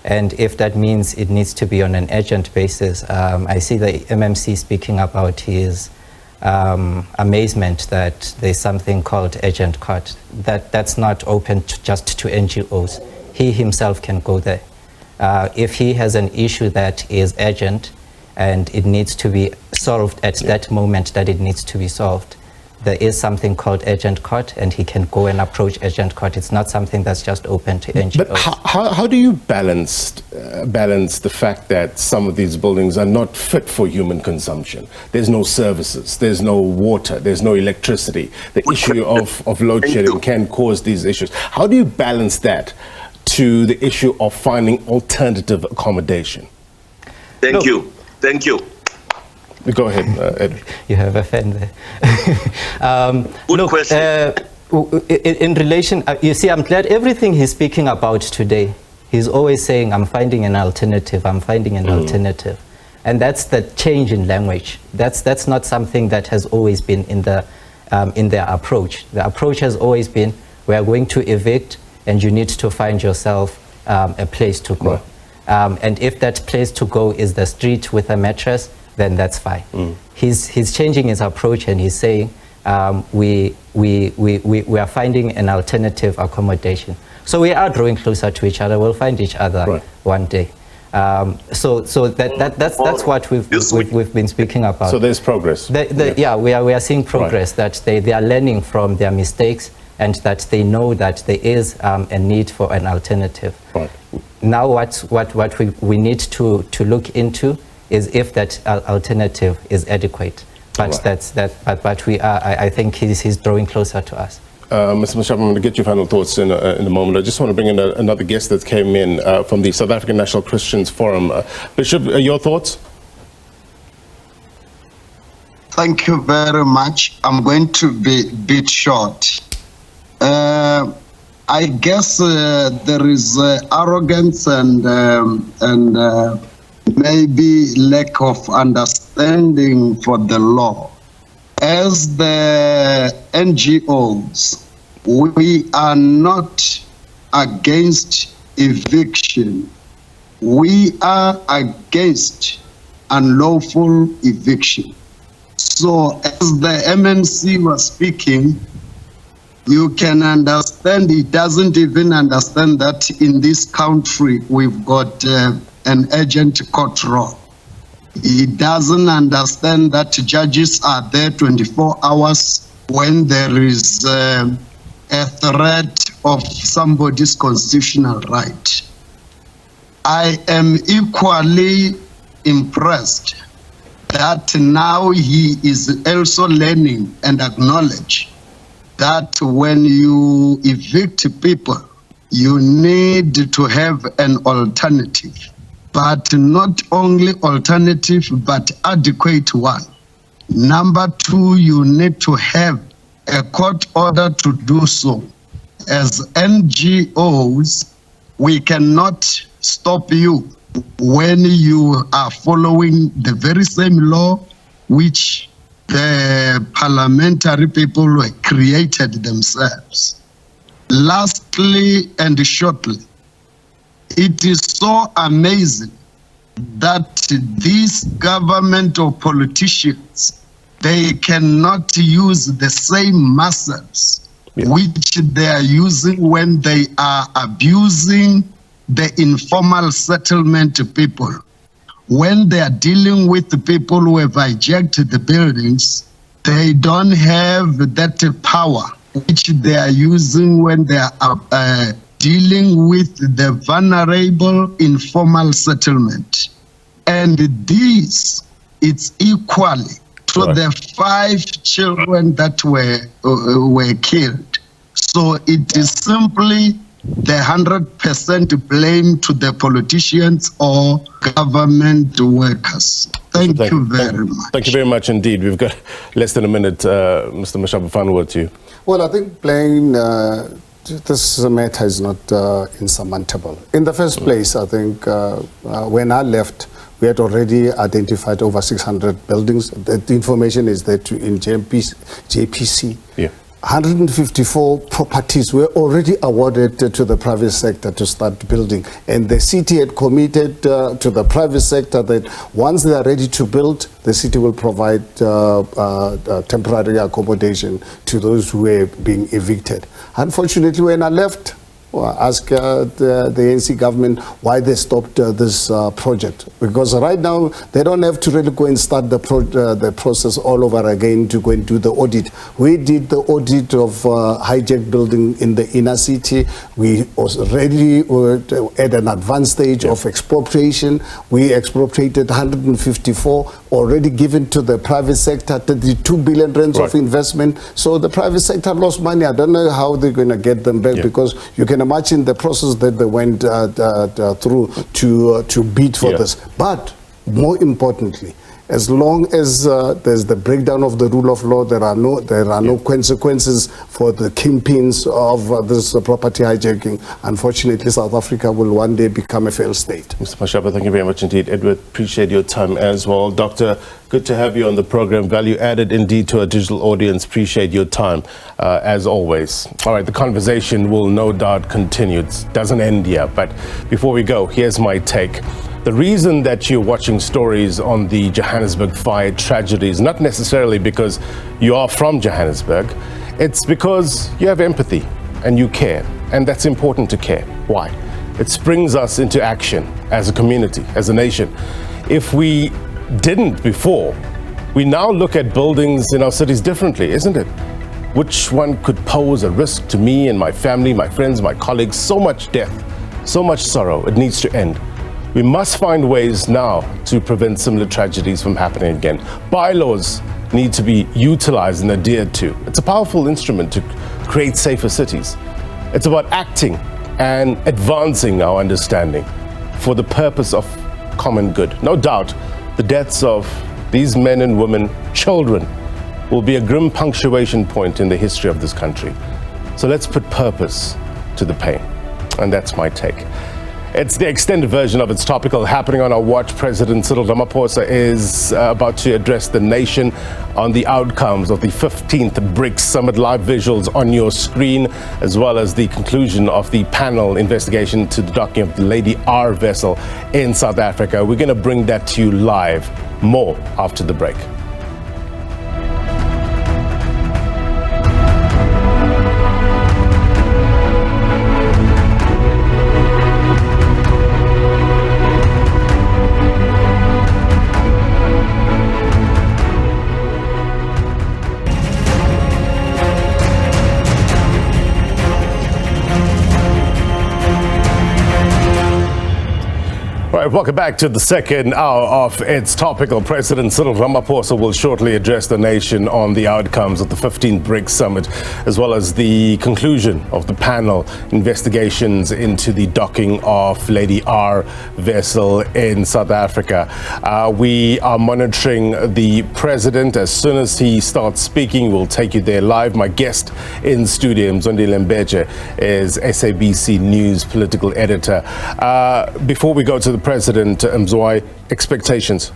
And if that means it needs to be on an urgent basis, I see the MMC speaking about his amazement that there's something called urgent court. That's not open just to NGOs. He himself can go there. If he has an issue that is urgent and it needs to be solved at that moment that it needs to be solved, there is something called urgent court, and he can go and approach urgent court. It's not something that's just open to NGOs. But how do you balance the fact that some of these buildings are not fit for human consumption? There's no services, there's no water, there's no electricity. The issue of load shedding can cause these issues. How do you balance that to the issue of finding alternative accommodation? Thank you. Go ahead, Ed. You have a fan there. Good question. In relation, you see, I'm glad everything he's speaking about today, he's always saying, I'm finding an alternative, I'm finding an alternative. And that's the change in language. That's not something that has always been in their approach. The approach has always been, we are going to evict, and you need to find yourself a place to go. Right. And if that place to go is the street with a mattress, then that's fine. He's changing his approach, and he's saying we are finding an alternative accommodation. So we are drawing closer to each other. We'll find each other one day. So that's what we've been speaking about. So there's progress. Yeah, we are seeing progress. That they are learning from their mistakes, and that they know that there is a need for an alternative. Now what we need to look into is if that alternative is adequate. But but we are, I think he's drawing closer to us. Mr. Mashaba, I'm going to get your final thoughts in a moment. I just want to bring in another guest that came in from the South African National Christians Forum. Bishop, your thoughts? Thank you very much. I'm going to be a bit short. I guess there is arrogance and maybe lack of understanding for the law. As the NGOs, we are not against eviction. We are against unlawful eviction. So as the MMC was speaking, you can understand, he doesn't even understand that in this country we've got an urgent court law. He doesn't understand that judges are there 24 hours when there is a threat of somebody's constitutional right. I am equally impressed that now he is also learning and acknowledge that when you evict people, you need to have an alternative. But not only alternative, but adequate one. Number two, you need to have a court order to do so. As NGOs, we cannot stop you when you are following the very same law which the parliamentary people created themselves. Lastly and shortly, it is so amazing that these government or politicians, they cannot use the same muscles which they are using when they are abusing the informal settlement people. When they are dealing with the people who have hijacked the buildings, they don't have that power which they are using when they are dealing with the vulnerable informal settlement. And this, it's equally to the 5 children that were killed. So it is simply the 100% blame to the politicians or government workers. Thank you very much. Thank you very much indeed. We've got less than a minute. Mr. Mashaba, final word to you. Well, I think playing this matter is not insurmountable. In the first place, I think when I left, we had already identified over 600 buildings. The information is there in JPC. Yeah. 154 properties were already awarded to the private sector to start building. And the city had committed to the private sector that once they are ready to build, the city will provide temporary accommodation to those who were being evicted. Unfortunately, when I left, ask the ANC government why they stopped this project, because right now they don't have to really go and start the process all over again to go and do the audit. We did the audit of hijacked building in the inner city. We already were at an advanced stage of expropriation. We expropriated 154, already given to the private sector, 32 billion rands of investment. So the private sector lost money. I don't know how they're going to get them back, because you can imagine the process that they went through to bid for this. But more importantly, as long as there's the breakdown of the rule of law, there are no consequences for the kingpins of this property hijacking. Unfortunately, South Africa will one day become a failed state. Mr. Mashaba, thank you very much indeed. Edward, appreciate your time as well. Doctor, good to have you on the program. Value added indeed to our digital audience. Appreciate your time as always. All right, the conversation will no doubt continue. It doesn't end here. But before we go, here's my take. The reason that you're watching stories on the Johannesburg fire tragedy is not necessarily because you are from Johannesburg. It's because you have empathy and you care. And that's important to care. Why? It springs us into action as a community, as a nation. If we didn't before, we now look at buildings in our cities differently, isn't it? Which one could pose a risk to me and my family, my friends, my colleagues? So much death, so much sorrow. It needs to end. We must find ways now to prevent similar tragedies from happening again. Bylaws need to be utilized and adhered to. It's a powerful instrument to create safer cities. It's about acting and advancing our understanding for the purpose of common good. No doubt, the deaths of these men and women, children, will be a grim punctuation point in the history of this country. So let's put purpose to the pain. And that's my take. It's the extended version of It's Topical happening on our watch. President Cyril Ramaphosa is about to address the nation on the outcomes of the 15th BRICS Summit. Live visuals on your screen, as well as the conclusion of the panel investigation to the docking of the Lady R vessel in South Africa. We're going to bring that to you live. More after the break. Welcome back to the second hour of It's Topical. President Cyril Ramaphosa will shortly address the nation on the outcomes of the 15th BRICS Summit, as well as the conclusion of the panel investigations into the docking of Lady R vessel in South Africa. We are monitoring the president. As soon as he starts speaking, we'll take you there live. My guest in studio, Mzondi Lembeje, is SABC News political editor. Before we go to the president, Mzwai, expectations?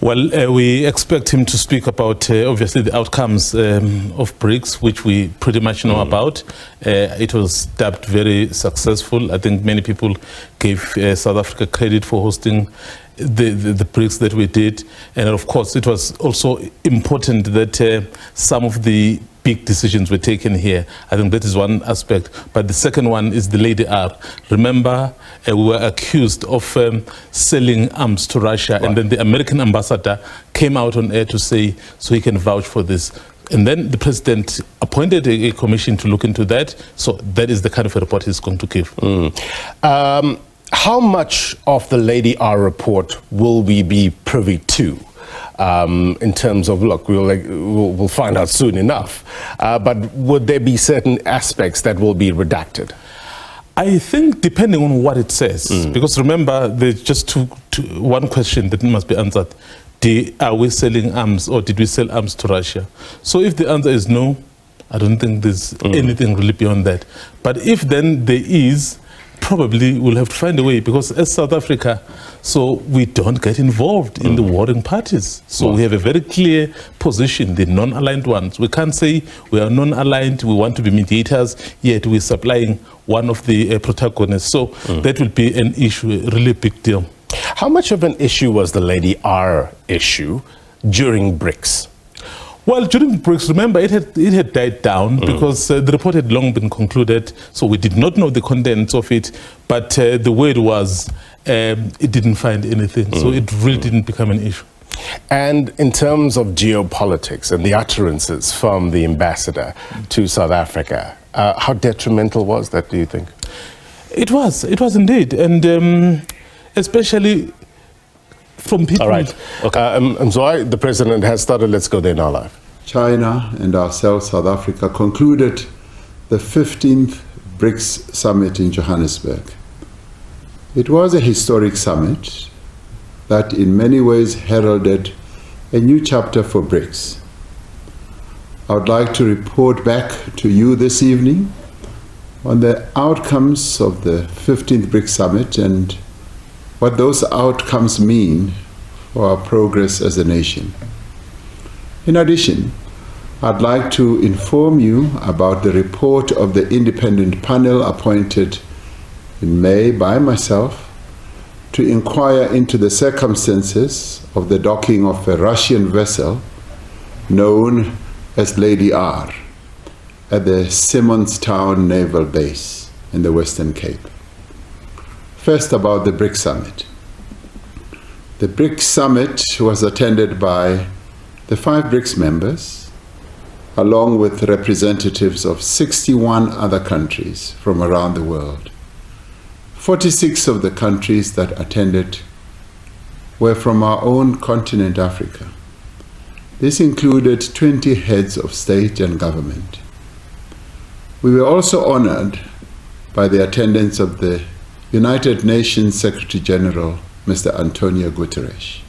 Well, we expect him to speak about, obviously, the outcomes of BRICS, which we pretty much know about. It was dubbed very successful. I think many people gave South Africa credit for hosting the BRICS that we did. And of course, it was also important that some of the big decisions were taken here. I think that is one aspect. But the second one is the Lady R. Remember, we were accused of selling arms to Russia, and then the American ambassador came out on air to say, so he can vouch for this. And then the president appointed a commission to look into that. So that is the kind of a report he's going to give. How much of the Lady R report will we be privy to? In terms of, look, we'll find out soon enough. But would there be certain aspects that will be redacted? I think depending on what it says, because remember, there's just one question that must be answered. Are we selling arms, or did we sell arms to Russia? So if the answer is no, I don't think there's anything really beyond that. But if then there is, probably we'll have to find a way, because as South Africa, so we don't get involved in the warring parties. So we have a very clear position, the non-aligned ones. We can't say we are non-aligned, we want to be mediators, yet we're supplying one of the protagonists. So that will be an issue, a really big deal. How much of an issue was the Lady R issue during BRICS? Well, during BRICS, remember, it had died down because the report had long been concluded, so we did not know the contents of it, but the word was it didn't find anything, so it really didn't become an issue. And in terms of geopolitics and the utterances from the ambassador to South Africa, how detrimental was that, do you think? It was indeed, and especially from people. All right. Okay. Mzwai, the president has started. Let's go there now live. China and ourselves, South Africa, concluded the 15th BRICS Summit in Johannesburg. It was a historic summit that in many ways heralded a new chapter for BRICS. I would like to report back to you this evening on the outcomes of the 15th BRICS Summit and what those outcomes mean for our progress as a nation. In addition, I'd like to inform you about the report of the independent panel appointed in May by myself to inquire into the circumstances of the docking of a Russian vessel known as Lady R at the Simonstown Naval Base in the Western Cape. First, about the BRICS Summit. The BRICS Summit was attended by the 5 BRICS members, along with representatives of 61 other countries from around the world. 46 of the countries that attended were from our own continent, Africa. This included 20 heads of state and government. We were also honored by the attendance of the United Nations Secretary General, Mr. Antonio Guterres.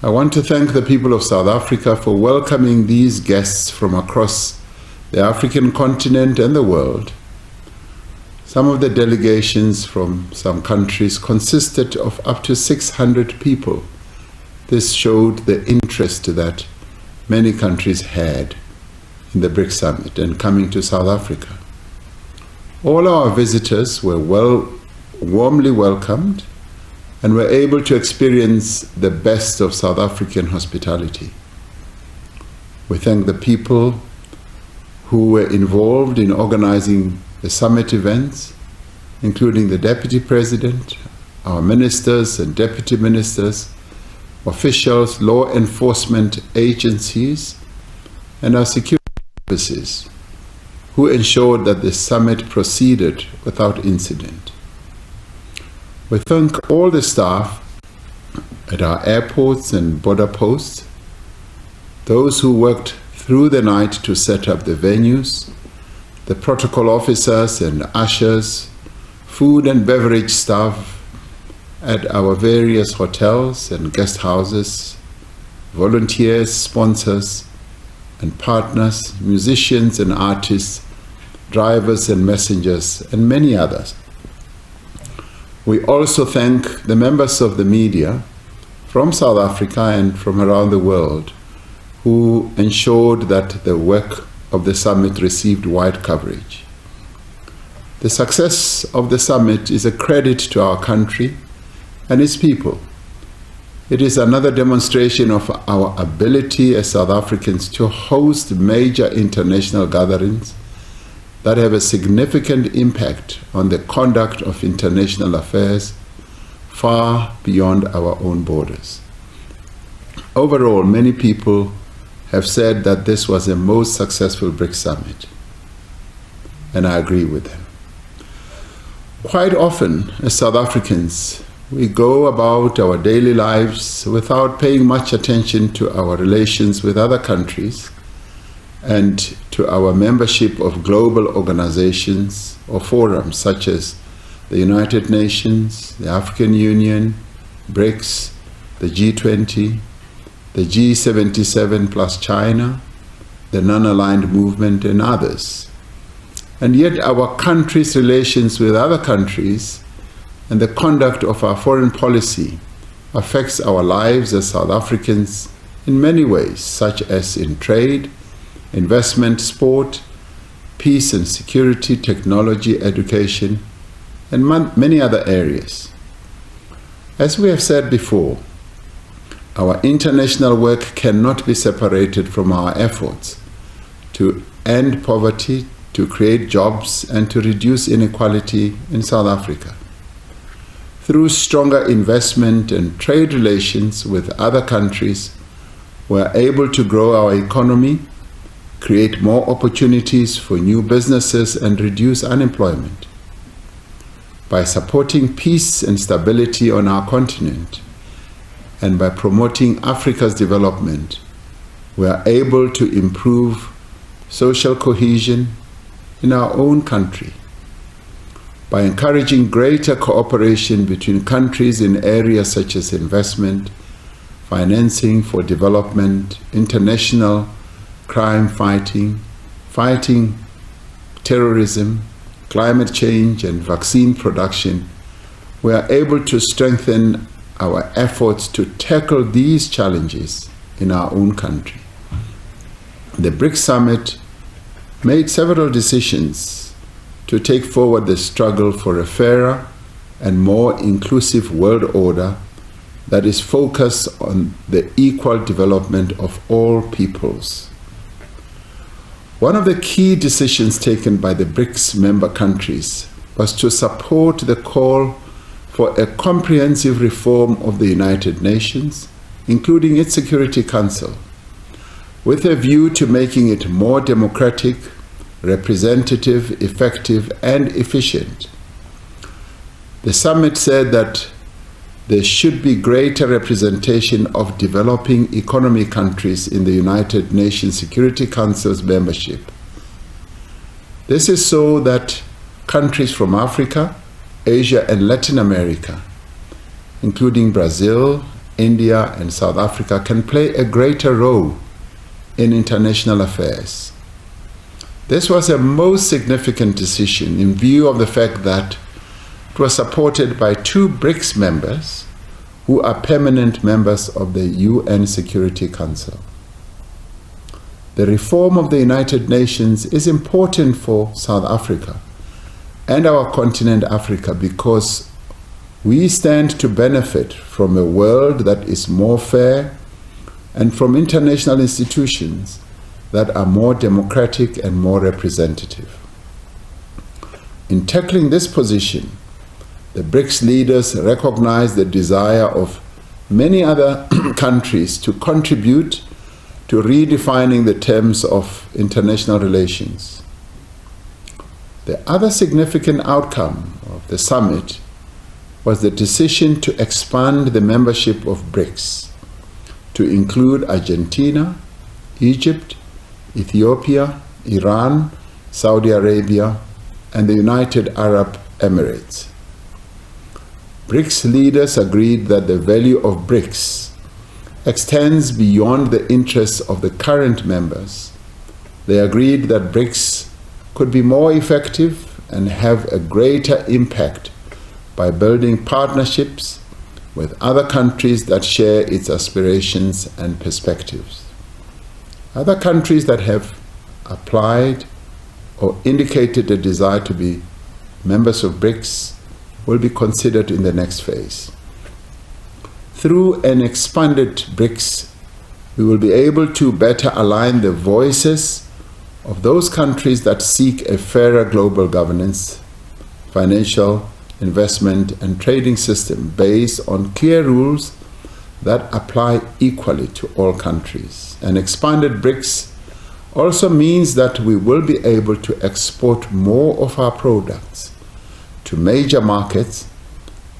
I want to thank the people of South Africa for welcoming these guests from across the African continent and the world. Some of the delegations from some countries consisted of up to 600 people. This showed the interest that many countries had in the BRICS Summit and coming to South Africa. All our visitors were warmly welcomed and were able to experience the best of South African hospitality. We thank the people who were involved in organizing the summit events, including the Deputy President, our ministers and deputy ministers, officials, law enforcement agencies, and our security services, who ensured that the summit proceeded without incident. We thank all the staff at our airports and border posts, those who worked through the night to set up the venues, the protocol officers and ushers, food and beverage staff at our various hotels and guest houses, volunteers, sponsors and partners, musicians and artists, drivers and messengers, and many others. We also thank the members of the media from South Africa and from around the world who ensured that the work of the summit received wide coverage. The success of the summit is a credit to our country and its people, It is another demonstration of our ability as South Africans to host major international gatherings that have a significant impact on the conduct of international affairs far beyond our own borders. Overall, many people have said that this was the most successful BRICS Summit, and I agree with them. Quite often, as South Africans, we go about our daily lives without paying much attention to our relations with other countries and to our membership of global organizations or forums such as the United Nations, the African Union, BRICS, the G20, the G77 plus China, the non-aligned movement, and others. And yet our country's relations with other countries and the conduct of our foreign policy affects our lives as South Africans in many ways, such as in trade, investment, sport, peace and security, technology, education, and many other areas. As we have said before, our international work cannot be separated from our efforts to end poverty, to create jobs, and to reduce inequality in South Africa. Through stronger investment and trade relations with other countries, we are able to grow our economy, create more opportunities for new businesses, and reduce unemployment. By supporting peace and stability on our continent, and by promoting Africa's development, we are able to improve social cohesion in our own country. By encouraging greater cooperation between countries in areas such as investment, financing for development, international crime fighting, fighting terrorism, climate change, and vaccine production, we are able to strengthen our efforts to tackle these challenges in our own country. The BRICS Summit made several decisions to take forward the struggle for a fairer and more inclusive world order that is focused on the equal development of all peoples. One of the key decisions taken by the BRICS member countries was to support the call for a comprehensive reform of the United Nations, including its Security Council, with a view to making it more democratic, representative, effective, and efficient. The summit said that there should be greater representation of developing economy countries in the United Nations Security Council's membership. This is so that countries from Africa, Asia, and Latin America, including Brazil, India, and South Africa, can play a greater role in international affairs. This was a most significant decision in view of the fact that it was supported by 2 BRICS members who are permanent members of the UN Security Council. The reform of the United Nations is important for South Africa and our continent Africa because we stand to benefit from a world that is more fair and from international institutions that are more democratic and more representative. In tackling this position, the BRICS leaders recognize the desire of many other countries to contribute to redefining the terms of international relations. The other significant outcome of the summit was the decision to expand the membership of BRICS to include Argentina, Egypt, Ethiopia, Iran, Saudi Arabia, and the United Arab Emirates. BRICS leaders agreed that the value of BRICS extends beyond the interests of the current members. They agreed that BRICS could be more effective and have a greater impact by building partnerships with other countries that share its aspirations and perspectives. Other countries that have applied or indicated a desire to be members of BRICS will be considered in the next phase. Through an expanded BRICS, we will be able to better align the voices of those countries that seek a fairer global governance, financial, investment, and trading system based on clear rules that apply equally to all countries. An expanded BRICS also means that we will be able to export more of our products to major markets,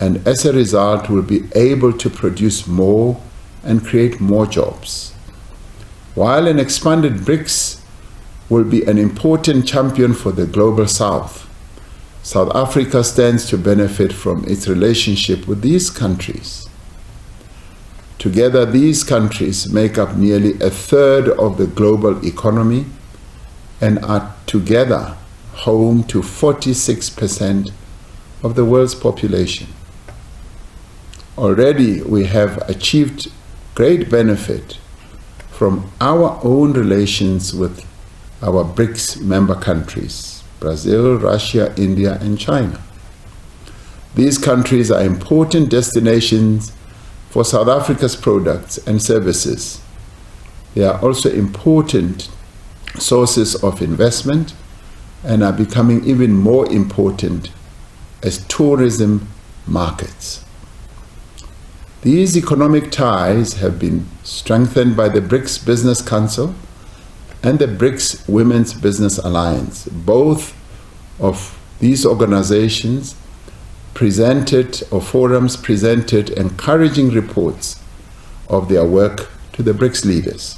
and as a result will be able to produce more and create more jobs. While an expanded BRICS will be an important champion for the global South, South Africa stands to benefit from its relationship with these countries. Together, these countries make up nearly a third of the global economy and are together home to 46% of the world's population. Already, we have achieved great benefit from our own relations with our BRICS member countries, Brazil, Russia, India, and China. These countries are important destinations for South Africa's products and services. They are also important sources of investment and are becoming even more important as tourism markets. These economic ties have been strengthened by the BRICS Business Council and the BRICS Women's Business Alliance. Both of these organizations forums presented encouraging reports of their work to the BRICS leaders.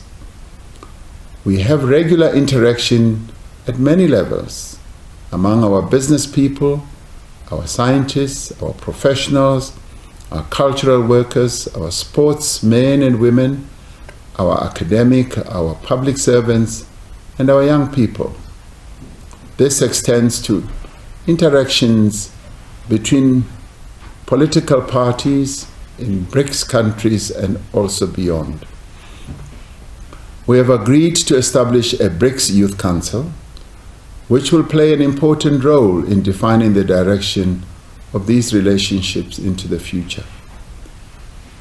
We have regular interaction at many levels among our business people, our scientists, our professionals, our cultural workers, our sportsmen and women, our academic, our public servants, and our young people. This extends to interactions between political parties in BRICS countries and also beyond. We have agreed to establish a BRICS Youth Council, which will play an important role in defining the direction of these relationships into the future.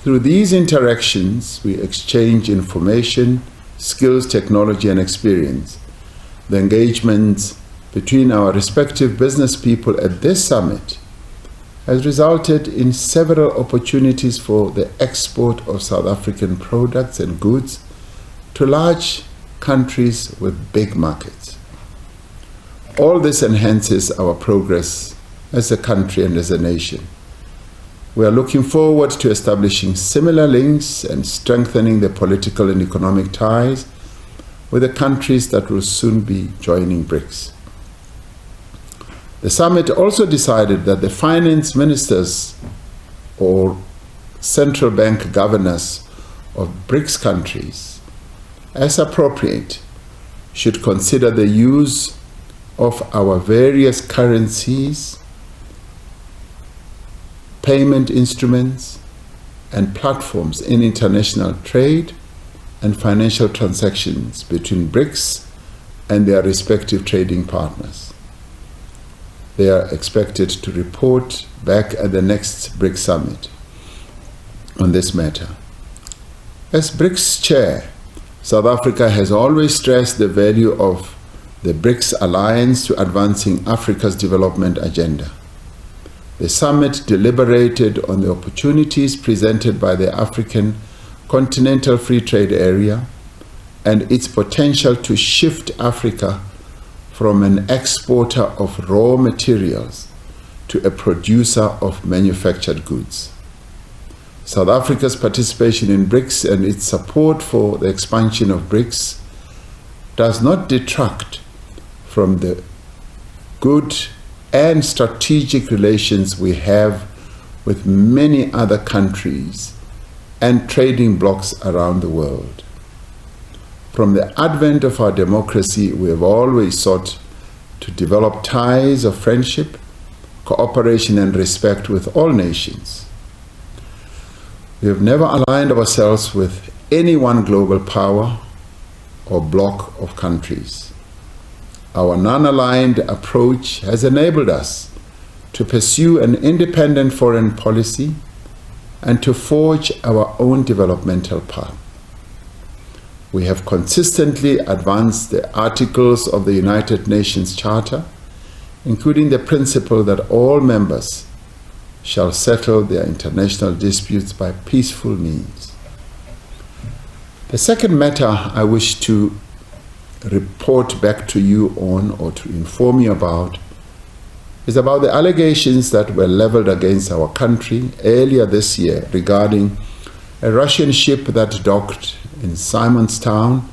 Through these interactions, we exchange information, skills, technology, and experience. The engagements between our respective business people at this summit has resulted in several opportunities for the export of South African products and goods to large countries with big markets. All this enhances our progress as a country and as a nation. We are looking forward to establishing similar links and strengthening the political and economic ties with the countries that will soon be joining BRICS. The summit also decided that the finance ministers or central bank governors of BRICS countries, as appropriate, should consider the use of our various currencies, payment instruments, and platforms in international trade and financial transactions between BRICS and their respective trading partners. They are expected to report back at the next BRICS Summit on this matter. As BRICS chair, South Africa has always stressed the value of the BRICS alliance to advancing Africa's development agenda. The summit deliberated on the opportunities presented by the African Continental Free Trade Area and its potential to shift Africa from an exporter of raw materials to a producer of manufactured goods. South Africa's participation in BRICS and its support for the expansion of BRICS does not detract from the good and strategic relations we have with many other countries and trading blocs around the world. From the advent of our democracy, we have always sought to develop ties of friendship, cooperation, and respect with all nations. We have never aligned ourselves with any one global power or bloc of countries. Our non-aligned approach has enabled us to pursue an independent foreign policy and to forge our own developmental path. We have consistently advanced the articles of the United Nations Charter, including the principle that all members shall settle their international disputes by peaceful means. The second matter I wish to report back to you on, or to inform you about, is about the allegations that were leveled against our country earlier this year regarding a Russian ship that docked in Simonstown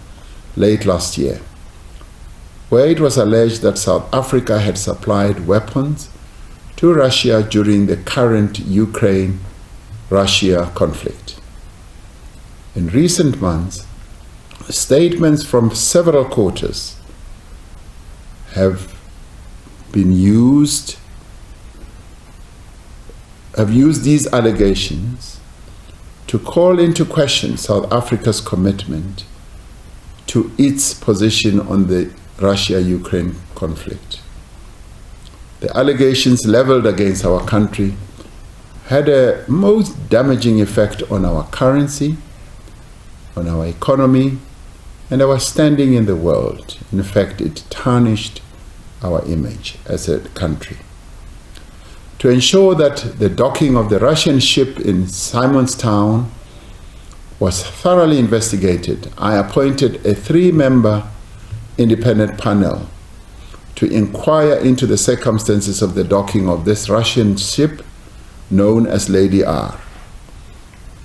late last year, where it was alleged that South Africa had supplied weapons to Russia during the current Ukraine-Russia conflict. In recent months, statements from several quarters have used these allegations to call into question South Africa's commitment to its position on the Russia-Ukraine conflict. The allegations leveled against our country had a most damaging effect on our currency, on our economy, and our standing in the world. In fact, it tarnished our image as a country. To ensure that the docking of the Russian ship in Simonstown was thoroughly investigated, I appointed a 3-member independent panel to inquire into the circumstances of the docking of this Russian ship known as Lady R.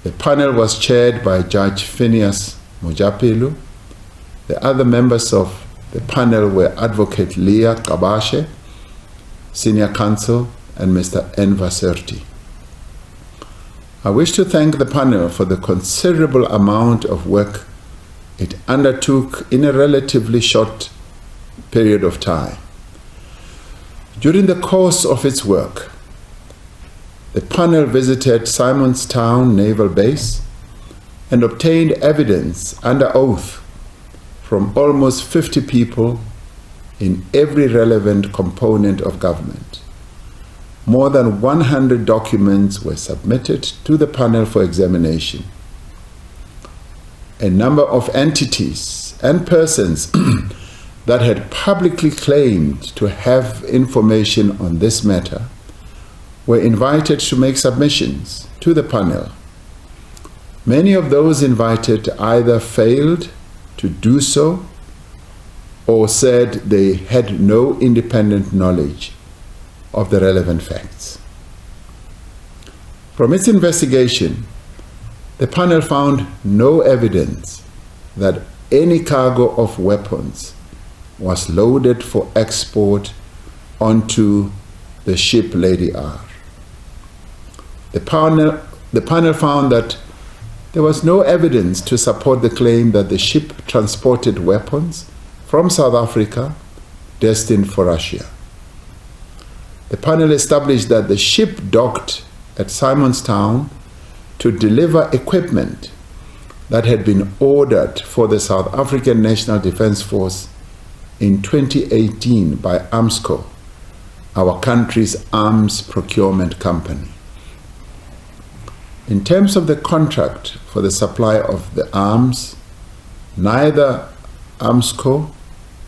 The panel was chaired by Judge Phineas Mojapelo. The other members of the panel were Advocate Leah Kabashe, Senior Counsel, and Mr. Enver Serti. I wish to thank the panel for the considerable amount of work it undertook in a relatively short period of time. During the course of its work, the panel visited Simonstown Naval Base and obtained evidence under oath from almost 50 people in every relevant component of government. More than 100 documents were submitted to the panel for examination. A number of entities and persons that had publicly claimed to have information on this matter were invited to make submissions to the panel. Many of those invited either failed to do so or said they had no independent knowledge of the relevant facts. From its investigation, the panel found no evidence that any cargo of weapons was loaded for export onto the ship Lady R. The panel found that there was no evidence to support the claim that the ship transported weapons from South Africa destined for Russia. The panel established that the ship docked at Simonstown to deliver equipment that had been ordered for the South African National Defence Force in 2018 by AMSCO, our country's arms procurement company. In terms of the contract for the supply of the arms, neither AMSCO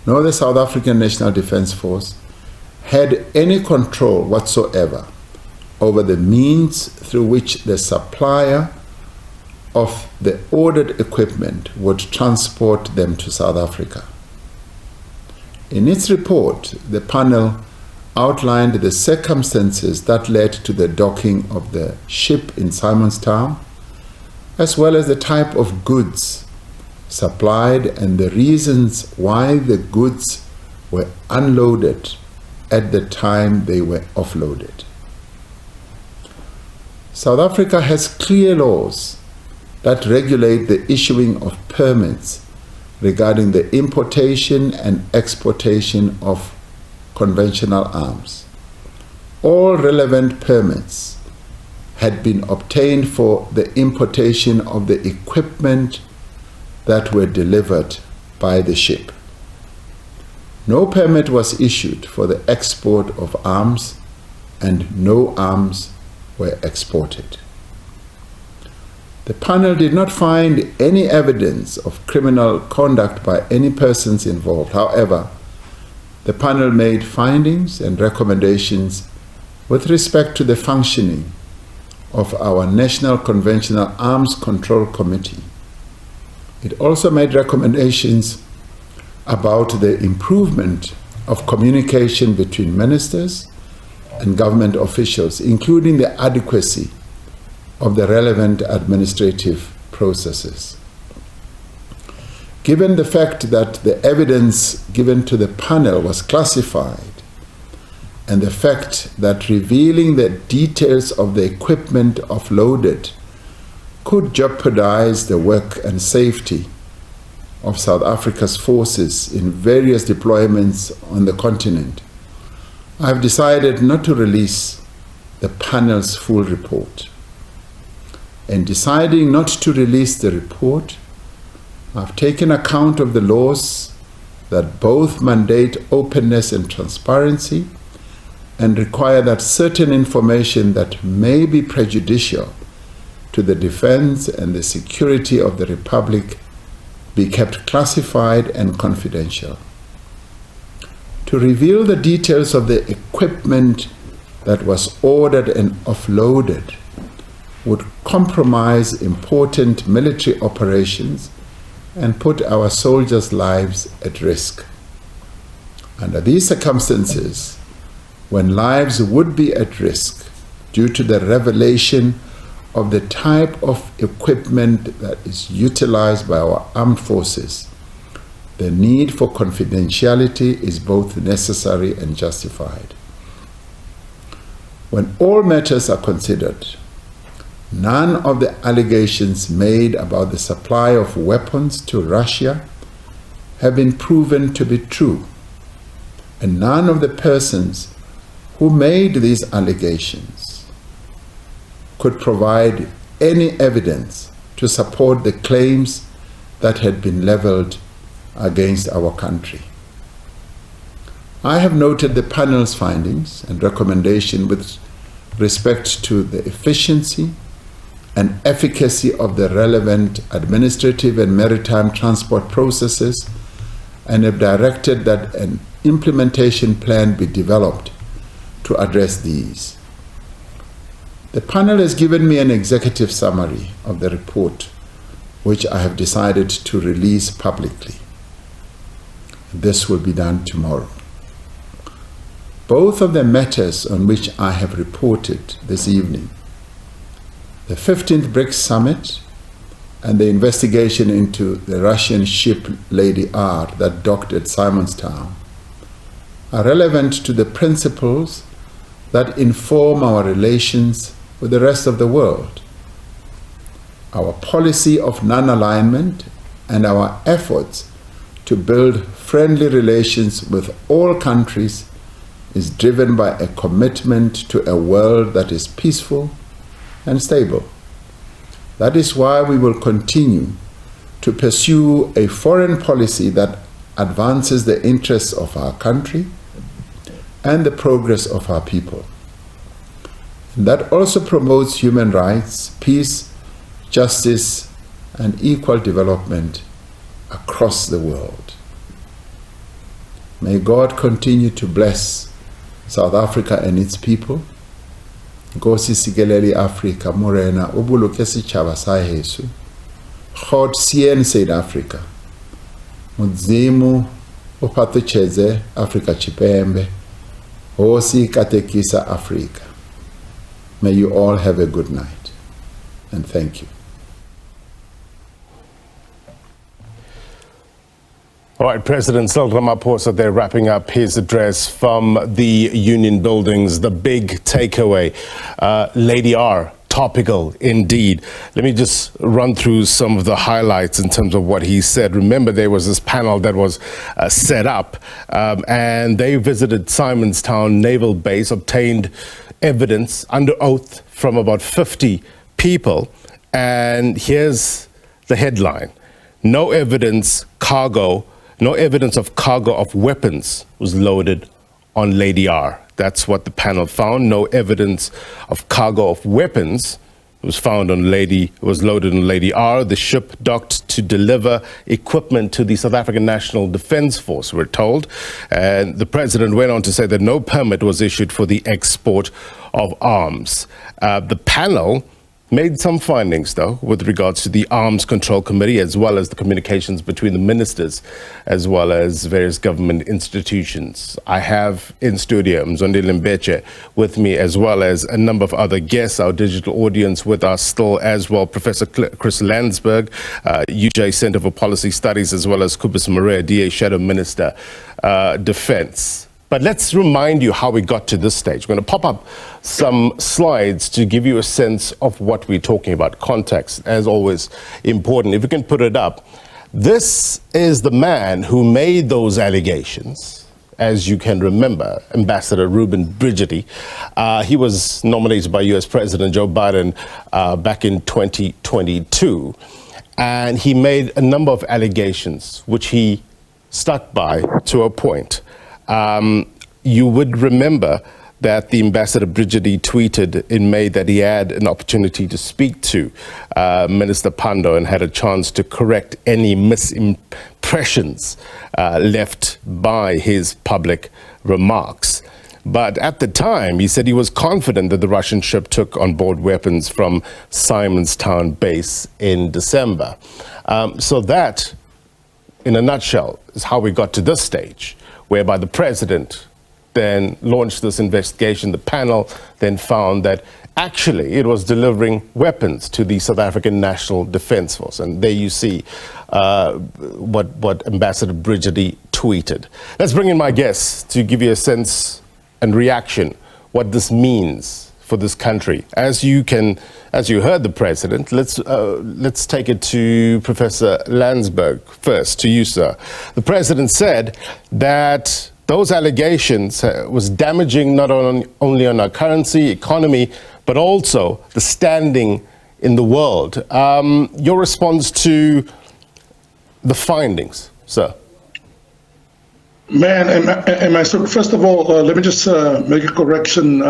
nor the South African National Defence Force had any control whatsoever over the means through which the supplier of the ordered equipment would transport them to South Africa. In its report, the panel outlined the circumstances that led to the docking of the ship in Simonstown, as well as the type of goods supplied and the reasons why the goods were unloaded at the time they were offloaded. South Africa has clear laws that regulate the issuing of permits regarding the importation and exportation of conventional arms. All relevant permits had been obtained for the importation of the equipment that were delivered by the ship. No permit was issued for the export of arms, and no arms were exported. The panel did not find any evidence of criminal conduct by any persons involved. However, the panel made findings and recommendations with respect to the functioning of our National Conventional Arms Control Committee. It also made recommendations about the improvement of communication between ministers and government officials, including the adequacy of the relevant administrative processes. Given the fact that the evidence given to the panel was classified, and the fact that revealing the details of the equipment offloaded could jeopardize the work and safety of South Africa's forces in various deployments on the continent, I have decided not to release the panel's full report. In deciding not to release the report, I've taken account of the laws that both mandate openness and transparency and require that certain information that may be prejudicial to the defense and the security of the Republic be kept classified and confidential. To reveal the details of the equipment that was ordered and offloaded would compromise important military operations and put our soldiers' lives at risk. Under these circumstances, when lives would be at risk due to the revelation of the type of equipment that is utilized by our armed forces, the need for confidentiality is both necessary and justified. When all matters are considered, none of the allegations made about the supply of weapons to Russia have been proven to be true, and none of the persons who made these allegations could provide any evidence to support the claims that had been leveled against our country. I have noted the panel's findings and recommendation with respect to the efficiency and efficacy of the relevant administrative and maritime transport processes, and have directed that an implementation plan be developed to address these. The panel has given me an executive summary of the report, which I have decided to release publicly. This will be done tomorrow. Both of the matters on which I have reported this evening, the 15th BRICS Summit and the investigation into the Russian ship Lady R that docked at Simonstown, are relevant to the principles that inform our relations with the rest of the world. Our policy of non-alignment and our efforts to build friendly relations with all countries is driven by a commitment to a world that is peaceful and stable. That is why we will continue to pursue a foreign policy that advances the interests of our country and the progress of our people. And that also promotes human rights, peace, justice, and equal development across the world. May God continue to bless South Africa and its people. Nkosi sikeleli Africa morena ubuluke sitjhaba sa heso. God sien South Africa. Mudzimu uphathecheze Africa chipembe. Hosi katekisa Africa. May you all have a good night, and thank you. All right, President Cyril Ramaphosa there wrapping up his address from the Union Buildings. The big takeaway, Lady R, topical indeed. Let me just run through some of the highlights in terms of what he said. Remember, there was this panel that was set up and they visited Simonstown Naval Base, obtained evidence under oath from about 50 people. And here's the headline: no evidence of cargo of weapons was loaded on Lady R. That's what the panel found. No evidence of cargo of weapons was loaded on Lady R. The ship docked to deliver equipment to the South African National Defence Force, we're told. And the president went on to say that no permit was issued for the export of arms. The panel made some findings, though, with regards to the Arms Control Committee, as well as the communications between the ministers, as well as various government institutions. I have in studio Mzondile Mbeche with me, as well as a number of other guests, our digital audience with us still as well, Professor Chris Landsberg, UJ Center for Policy Studies, as well as Kubis Maria, DA Shadow Minister, Defense. But let's remind you how we got to this stage. We're going to pop up some slides to give you a sense of what we're talking about. Context, as always, important. If we can put it up. This is the man who made those allegations. As you can remember, Ambassador Ruben Brigidi. He was nominated by US President Joe Biden back in 2022. And he made a number of allegations, which he stuck by to a point. You would remember that the Ambassador Brigidi tweeted in May that he had an opportunity to speak to Minister Pandor and had a chance to correct any misimpressions left by his public remarks. But at the time, he said he was confident that the Russian ship took on board weapons from Simonstown base in December. So that, in a nutshell, is how we got to this stage, whereby the president then launched this investigation. The panel then found that actually it was delivering weapons to the South African National Defence Force. And there you see what Ambassador Brigidi tweeted. Let's bring in my guests to give you a sense and reaction what this means for this country. As you heard the president, let's take it to Professor Landsberg first, to you, sir. The president said that those allegations was damaging not only on our currency, economy, but also the standing in the world. Your response to the findings, sir? First of all, let me just make a correction,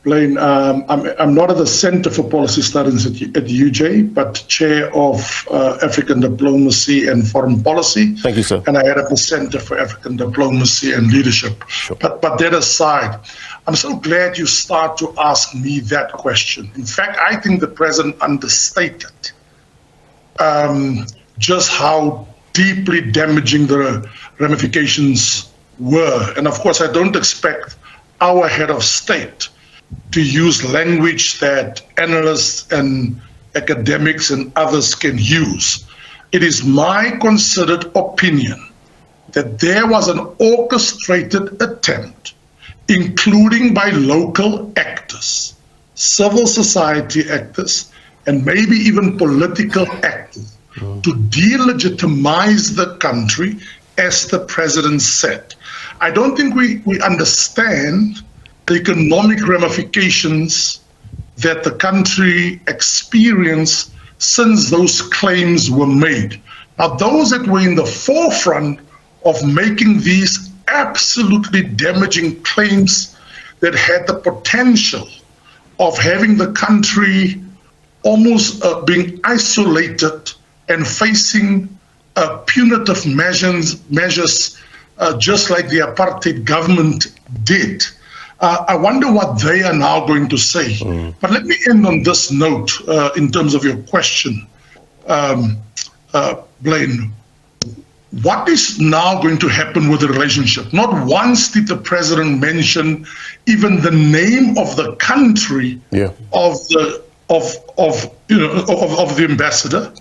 Blaine. I'm not at the Center for Policy Studies at UJ, but chair of African Diplomacy and Foreign Policy. Thank you, sir. And I head up the Center for African Diplomacy and Leadership. Sure. But that aside, I'm so glad you start to ask me that question. In fact, I think the president understated just how deeply damaging the ramifications were. And of course, I don't expect our head of state to use language that analysts and academics and others can use. It is my considered opinion that there was an orchestrated attempt, including by local actors, civil society actors, and maybe even political actors, to delegitimize the country, as the president said. I don't think we understand the economic ramifications that the country experienced since those claims were made. Now, those that were in the forefront of making these absolutely damaging claims that had the potential of having the country almost being isolated and facing punitive measures just like the apartheid government did. I wonder what they are now going to say. But let me end on this note in terms of your question, Blaine. What is now going to happen with the relationship? Not once did the president mention even the name of the country of the ambassador,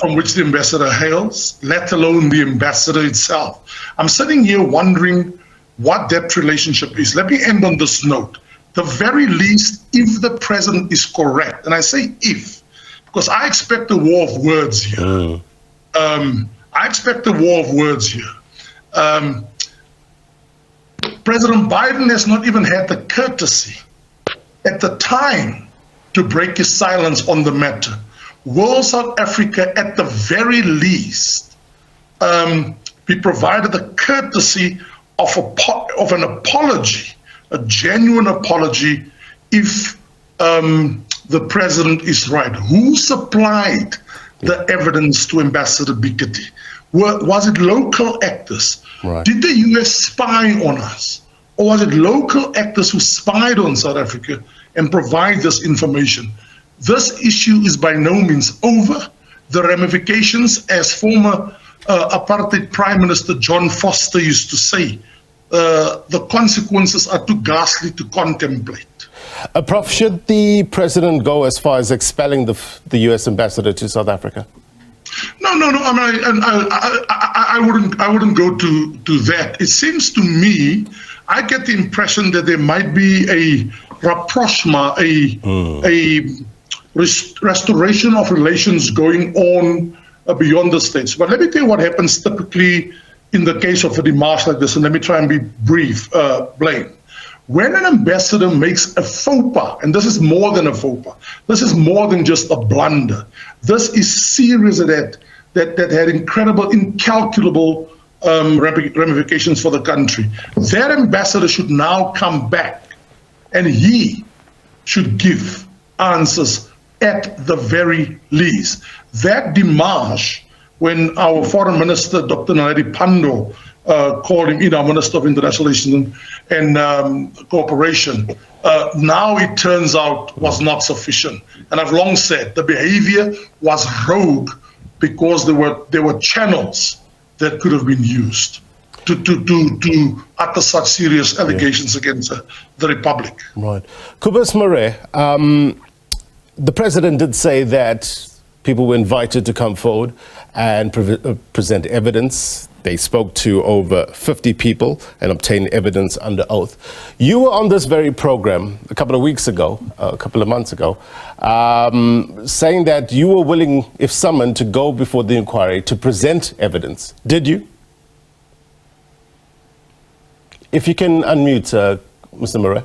from which the ambassador hails, let alone the ambassador itself. I'm sitting here wondering what that relationship is. Let me end on this note. The very least, if the president is correct, and I say if, because I expect a war of words here. I expect a war of words here. President Biden has not even had the courtesy at the time to break his silence on the matter. Will South Africa, at the very least, be provided the courtesy of an apology, a genuine apology, if the president is right. Who supplied the evidence to Ambassador Bikati? Was it local actors? Right. Did the US spy on us? Or was it local actors who spied on South Africa and provide this information? This issue is by no means over. The ramifications, as former apartheid Prime Minister John Foster used to say, the consequences are too ghastly to contemplate. Prof, should the president go as far as expelling the U.S. ambassador to South Africa? No. I wouldn't go to that. It seems to me, I get the impression that there might be a rapprochement, a restoration of relations going on beyond the states. But let me tell you what happens typically in the case of a demarche like this, and let me try and be brief, Blaine. When an ambassador makes a faux pas, and this is more than a faux pas, this is more than just a blunder. This is serious that had incredible, incalculable ramifications for the country. That ambassador should now come back and he should give answers at the very least. That demarche, when our foreign minister, Dr. Naledi Pandor, called him, our Minister of International Relations and Cooperation, now it turns out was not sufficient. And I've long said the behavior was rogue because there were channels that could have been used to utter such serious allegations against the Republic. Right. Cobus Murray, the president did say that people were invited to come forward and present evidence. They spoke to over 50 people and obtained evidence under oath. You were on this very program a couple of weeks ago, a couple of months ago, saying that you were willing, if summoned, to go before the inquiry to present evidence. Did you? If you can unmute, Mr. Murray.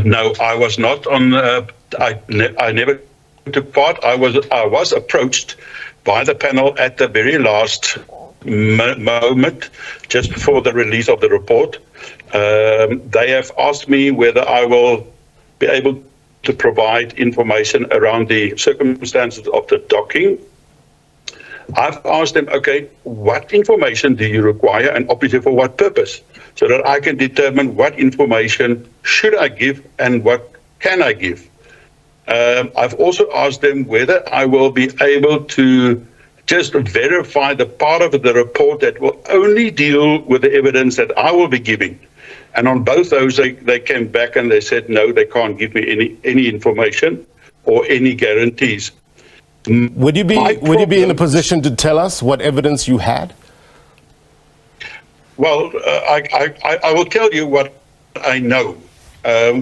No, I was not on. I never took part. I was approached by the panel at the very last moment, just before the release of the report. They have asked me whether I will be able to provide information around the circumstances of the docking. I've asked them, okay, what information do you require and obviously for what purpose? So that I can determine what information should I give and what can I give. I've also asked them whether I will be able to just verify the part of the report that will only deal with the evidence that I will be giving. And on both those, they came back and they said, no, they can't give me any information or any guarantees. Would you be in a position to tell us what evidence you had? Well, I will tell you what I know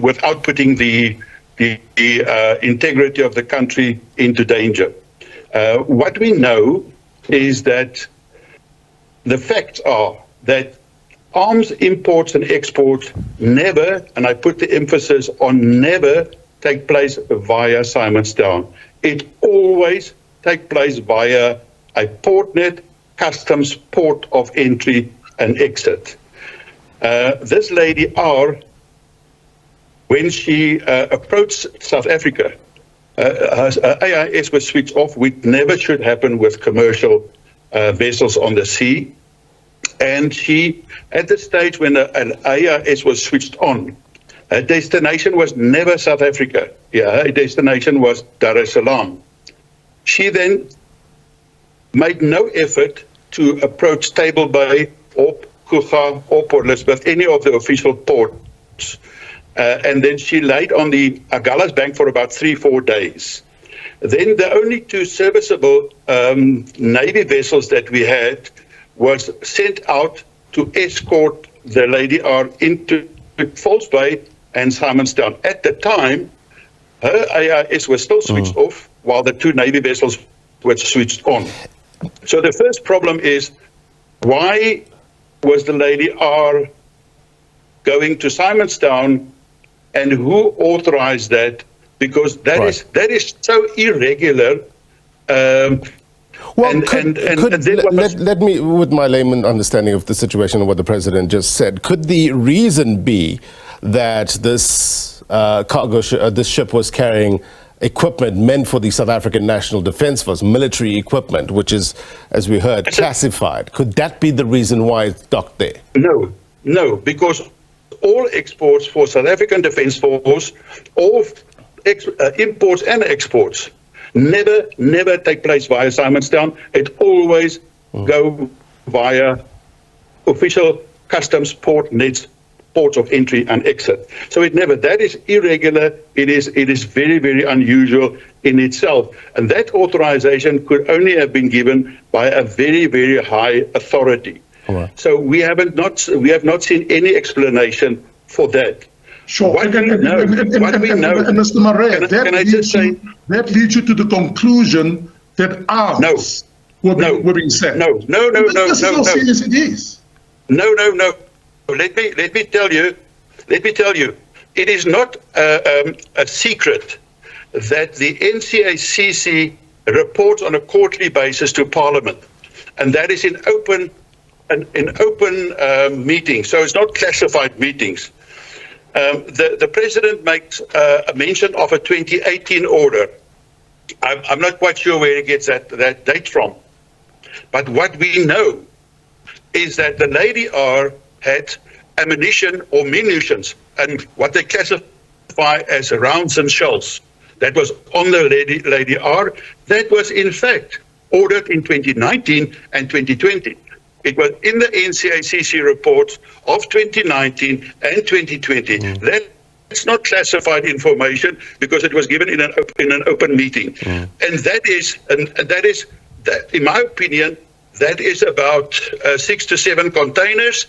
without putting the integrity of the country into danger. What we know is that the facts are that arms imports and exports never, and I put the emphasis on never, take place via Simonstown. It always takes place via a portnet, customs port of entry and exit. This Lady R, when she approached South Africa, her AIS was switched off, which never should happen with commercial vessels on the sea. And she, at the stage when an AIS was switched on, her destination was never South Africa. Her destination was Dar es Salaam. She then made no effort to approach Table Bay or Kucha or Port Elizabeth, any of the official ports. And then she laid on the Agulhas Bank for about 3-4 days. Then the only two serviceable Navy vessels that we had was sent out to escort the Lady R into False Bay and Simonstown. At the time, her AIS was still switched off while the two Navy vessels were switched on. So the first problem is, why was the Lady R going to Simonstown and who authorized that? Because that is so irregular. Well, let me, with my layman understanding of the situation and what the president just said, could the reason be that this cargo this ship was carrying equipment meant for the South African National Defence Force, military equipment, which is, as we heard, classified. Could that be the reason why it's docked there? No, because all exports for South African Defence Force, all imports and exports, never take place via Simonstown. It always go via official customs port nets, ports of entry and exit. So that is irregular. It is very, very unusual in itself. And that authorization could only have been given by a very, very high authority. Right. So we have not seen any explanation for that. Sure. What we know, Mr. Marais, that leads you to the conclusion that arms were being sent. No. This is how serious it is. No. Let me tell you. It is not a secret that the NCACC reports on a quarterly basis to Parliament, and that is in open meetings. So it's not classified meetings. The president makes a mention of a 2018 order. I'm not quite sure where he gets that date from, but what we know is that the Lady R had ammunition or munitions, and what they classify as rounds and shells. That was on the Lady R. That was in fact ordered in 2019 and 2020. It was in the NCACC reports of 2019 and 2020. That's not classified information because it was given in an open meeting, and that is, in my opinion, that is about 6 to 7 containers.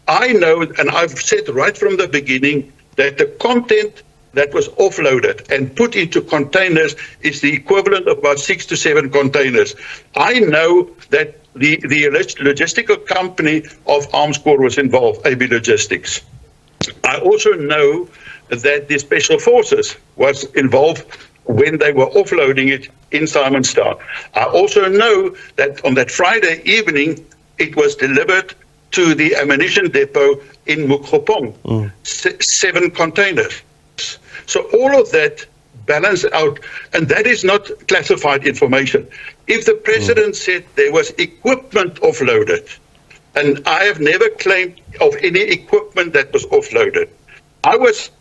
I know, and I've said right from the beginning, that the content that was offloaded and put into containers is the equivalent of about 6 to 7 containers. I know that the logistical company of Arms Corps was involved, AB Logistics. I also know that the Special Forces was involved when they were offloading it in Simonstown. I also know that on that Friday evening, it was delivered to the ammunition depot in Mgcini, 7 containers. So all of that balance out, and that is not classified information. If the president said there was equipment offloaded, and I have never claimed of any equipment that was offloaded, I was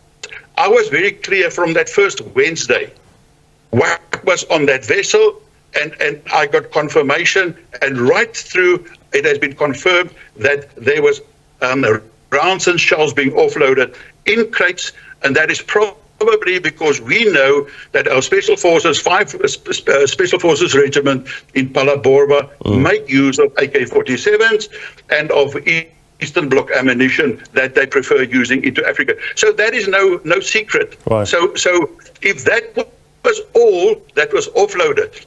very clear from that first Wednesday what was on that vessel, and I got confirmation, and right through it has been confirmed that there was rounds and shells being offloaded in crates, and that is probably because we know that our Special Forces, 5 Special Forces Regiment in Phalaborwa make use of AK-47s and of Eastern Bloc ammunition that they prefer using into Africa. So that is no secret. Right. So if that was all that was offloaded,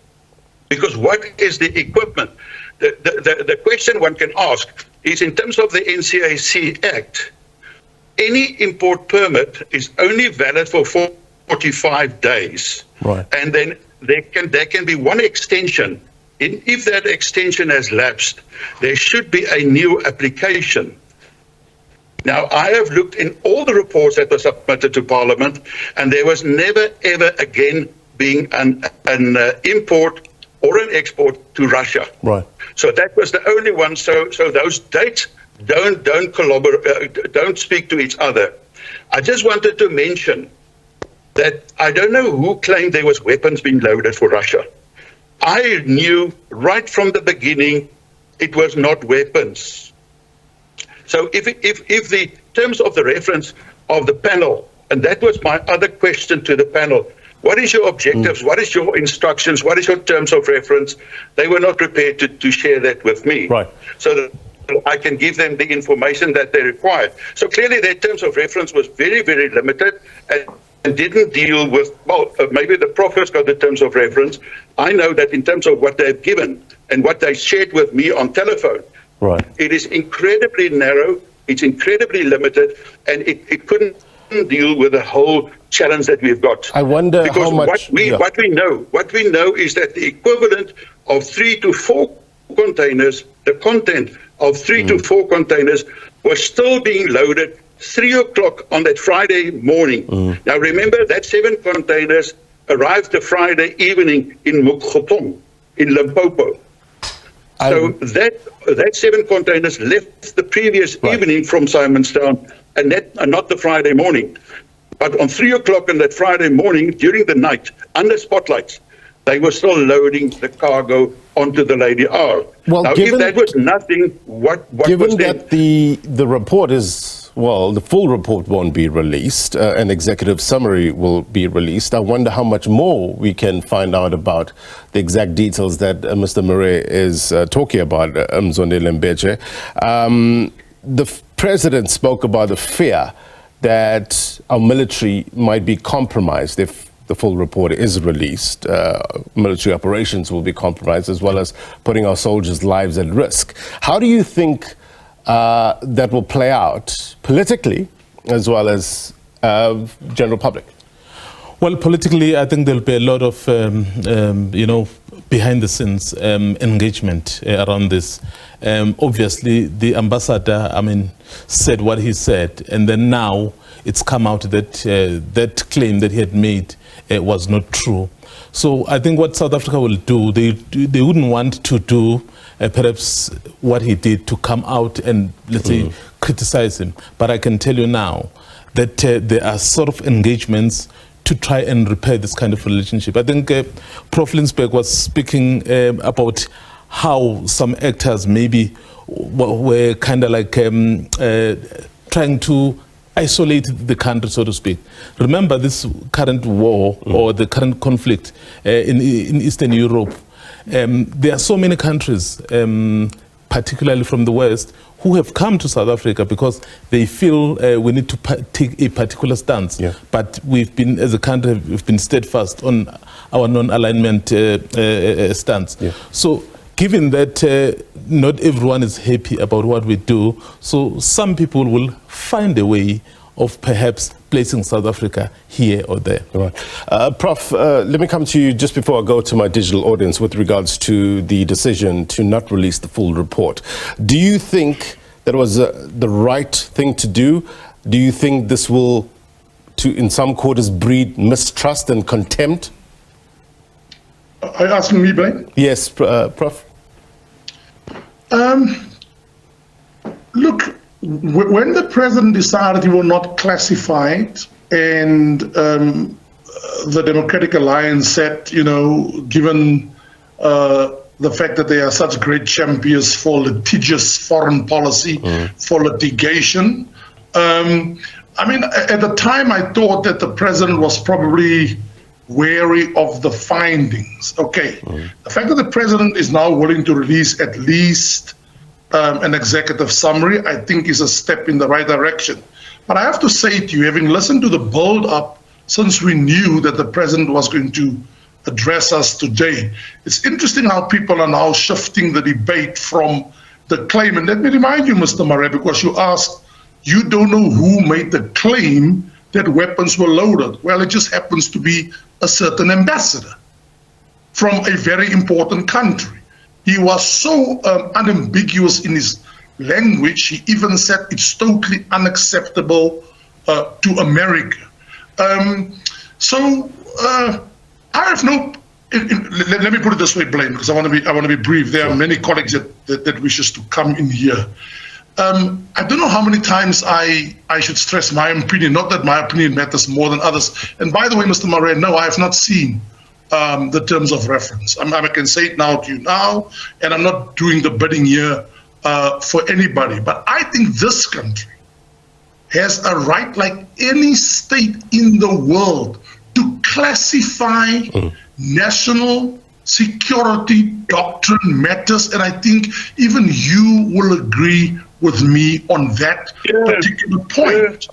because what is the equipment? The question one can ask is, in terms of the NCAC Act, any import permit is only valid for 45 days. Right. And then there can be one extension. If that extension has lapsed, there should be a new application. Now, I have looked in all the reports that were submitted to Parliament, and there was never, ever again being an import or an export to Russia. Right. So that was the only one. So those dates don't collaborate, don't speak to each other. I just wanted to mention that I don't know who claimed there was weapons being loaded for Russia. I knew right from the beginning it was not weapons. So if the terms of the reference of the panel, and that was my other question to the panel, what is your objectives? What is your instructions? What is your terms of reference? They were not prepared to share that with me. Right. So that I can give them the information that they required. So clearly their terms of reference was very, very limited and didn't deal with, well, maybe the Prof has got the terms of reference. I know that in terms of what they've given and what they shared with me on telephone, right, it is incredibly narrow, it's incredibly limited, and it couldn't deal with the whole challenge that we've got. I wonder because how much... what we know is that the equivalent of 3 to 4 containers, the content of 3 to 4 containers was still being loaded 3 o'clock on that Friday morning. Now remember that 7 containers arrived the Friday evening in Mgcini, in Limpopo. So that 7 containers left the previous evening from Simonstown, and not the Friday morning. But on 3 o'clock on that Friday morning, during the night, under spotlights, they were still loading the cargo onto the Lady R. Well, now, if that was nothing, what given was that the report is, well, the full report won't be released, an executive summary will be released, I wonder how much more we can find out about the exact details that Mr. Murray is talking about, Mzondile Mbeje. The president spoke about the fear that our military might be compromised if the full report is released. Military operations will be compromised, as well as putting our soldiers' lives at risk. How do you think that will play out politically, as well as general public? Well, politically, I think there'll be a lot of, behind the scenes engagement around this. Obviously, the ambassador, said what he said, and then now it's come out that that claim that he had made was not true. So I think what South Africa will do, they wouldn't want to do perhaps what he did, to come out and, let's say, criticize him. But I can tell you now that there are sort of engagements to try and repair this kind of relationship. I think Prof. Linsberg was speaking about how some actors maybe were kind of like trying to isolate the country, so to speak. Remember this current war or the current conflict in Eastern Europe. There are so many countries, particularly from the West, who have come to South Africa because they feel we need to take a particular stance. But we've been, as a country, we've been steadfast on our non-alignment stance. So given that not everyone is happy about what we do, so some people will find a way of perhaps placing South Africa here or there. Right. Prof, let me come to you just before I go to my digital audience with regards to the decision to not release the full report. Do you think that was the right thing to do? Do you think this will, in some quarters, breed mistrust and contempt? Are you asking me, Blaine? Yes, Prof. Look, when the president decided he will not classify it, and the Democratic Alliance said, given the fact that they are such great champions for litigious foreign policy, for litigation, at the time I thought that the president was probably wary of the findings. Okay, the fact that the president is now willing to release at least an executive summary, I think is a step in the right direction. But I have to say to you, having listened to the build-up since we knew that the president was going to address us today, it's interesting how people are now shifting the debate from the claim. And let me remind you, Mr. Murray, because you asked, you don't know who made the claim that weapons were loaded. Well, it just happens to be a certain ambassador from a very important country. He was so unambiguous in his language, he even said it's totally unacceptable to America. I have no, let me put it this way, Blaine, because I want to be brief. There are many colleagues that wishes to come in here. I don't know how many times I should stress my opinion, not that my opinion matters more than others. And by the way, Mr. Murray, no, I have not seen the terms of reference. I can say it now to you now, and I'm not doing the bidding here for anybody. But I think this country has a right, like any state in the world, to classify national security doctrine matters. And I think even you will agree with me on that particular point.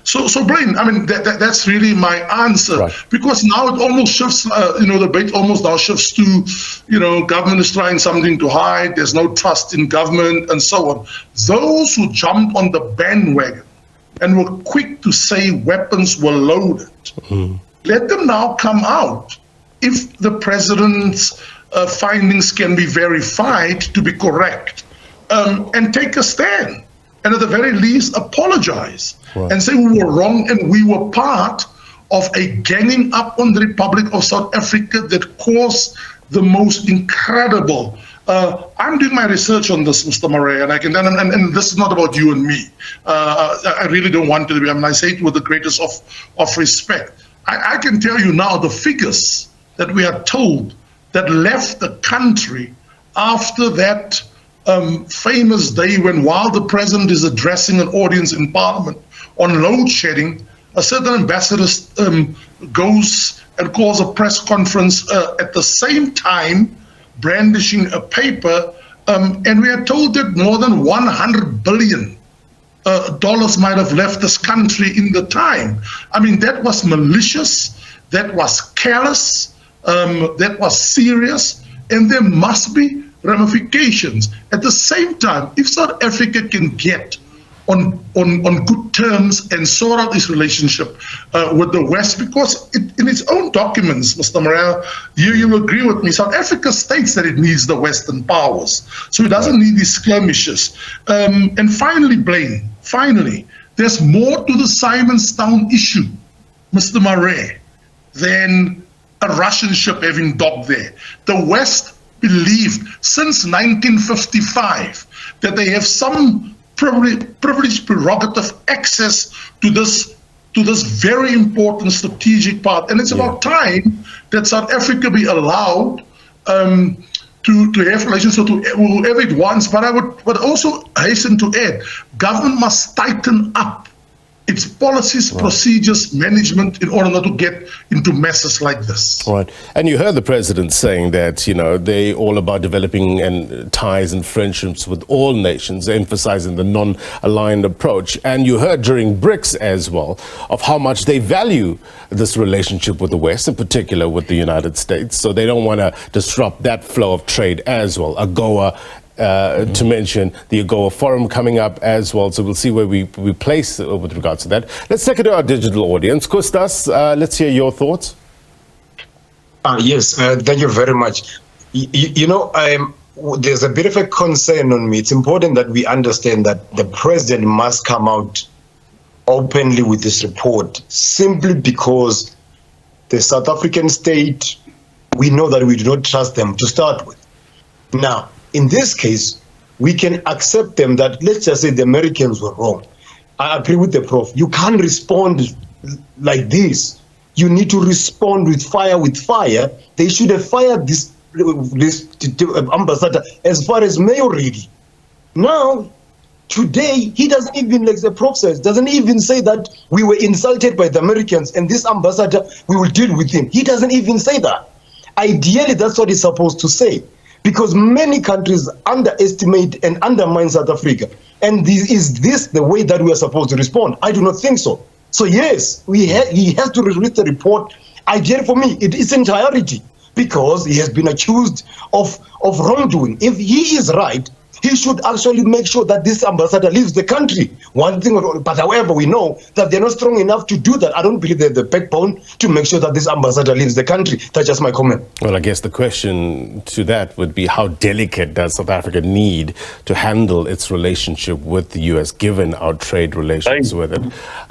So Blaine, that's really my answer, because now it almost shifts, the debate almost now shifts to, government is trying something to hide, there's no trust in government and so on. Those who jumped on the bandwagon and were quick to say weapons were loaded, let them now come out if the president's findings can be verified to be correct, and take a stand. and at the very least apologize and say we were wrong and we were part of a ganging up on the Republic of South Africa that caused the most incredible. I'm doing my research on this, Mr. Murray, and this is not about you and me. I really don't want to be. I mean, I say it with the greatest of respect. I can tell you now the figures that we are told that left the country after that famous day when, while the president is addressing an audience in Parliament on load shedding, a certain ambassador goes and calls a press conference at the same time, brandishing a paper, and we are told that more than $100 billion might have left this country in the time. I mean, that was malicious, that was careless, that was serious, and there must be ramifications. At the same time, if South Africa can get on good terms and sort out this relationship with the West, because in its own documents, Mr. Morel, you agree with me, South Africa states that it needs the Western powers, so it doesn't need these skirmishes. And finally, Blaine, there's more to the Simonstown issue, Mr. Murray, than a Russian ship having docked there. The West believed since 1955 that they have some privileged prerogative access to this very important strategic part, and it's about time that South Africa be allowed to have relations with whoever it wants. But I would also hasten to add, government must tighten up its policies, procedures, management in order not to get into messes like this. Right. And you heard the president saying that, you know, they're all about developing ties and friendships with all nations, emphasizing the non-aligned approach. And you heard during BRICS as well of how much they value this relationship with the West, in particular with the United States. So they don't want to disrupt that flow of trade as well. AGOA, to mention the AGOA forum coming up as well. So we'll see where we place with regards to that. Let's take it to our digital audience. Kostas, let's hear your thoughts. Yes, thank you very much. You know, there's a bit of a concern on me. It's important that we understand that the president must come out openly with this report, simply because the South African state, we know that we do not trust them to start with. Now, in this case, we can accept them that, let's just say the Americans were wrong. I agree with the Prof. You can't respond like this. You need to respond with fire with fire. They should have fired this ambassador as far as Mayor Herman. Now, today, he doesn't even, like the Prof says, doesn't even say that we were insulted by the Americans and this ambassador, we will deal with him. He doesn't even say that. Ideally, that's what he's supposed to say, because many countries underestimate and undermine South Africa. And is this the way that we are supposed to respond? I do not think so. So yes, he has to release the report. Ideally for me, it is entirety, because he has been accused of wrongdoing. If he is right, he should actually make sure that this ambassador leaves the country. One thing, but however, we know that they're not strong enough to do that. I don't believe they're the backbone to make sure that this ambassador leaves the country. That's just my comment. Well, I guess the question to that would be, how delicate does South Africa need to handle its relationship with the U.S., given our trade relations with it?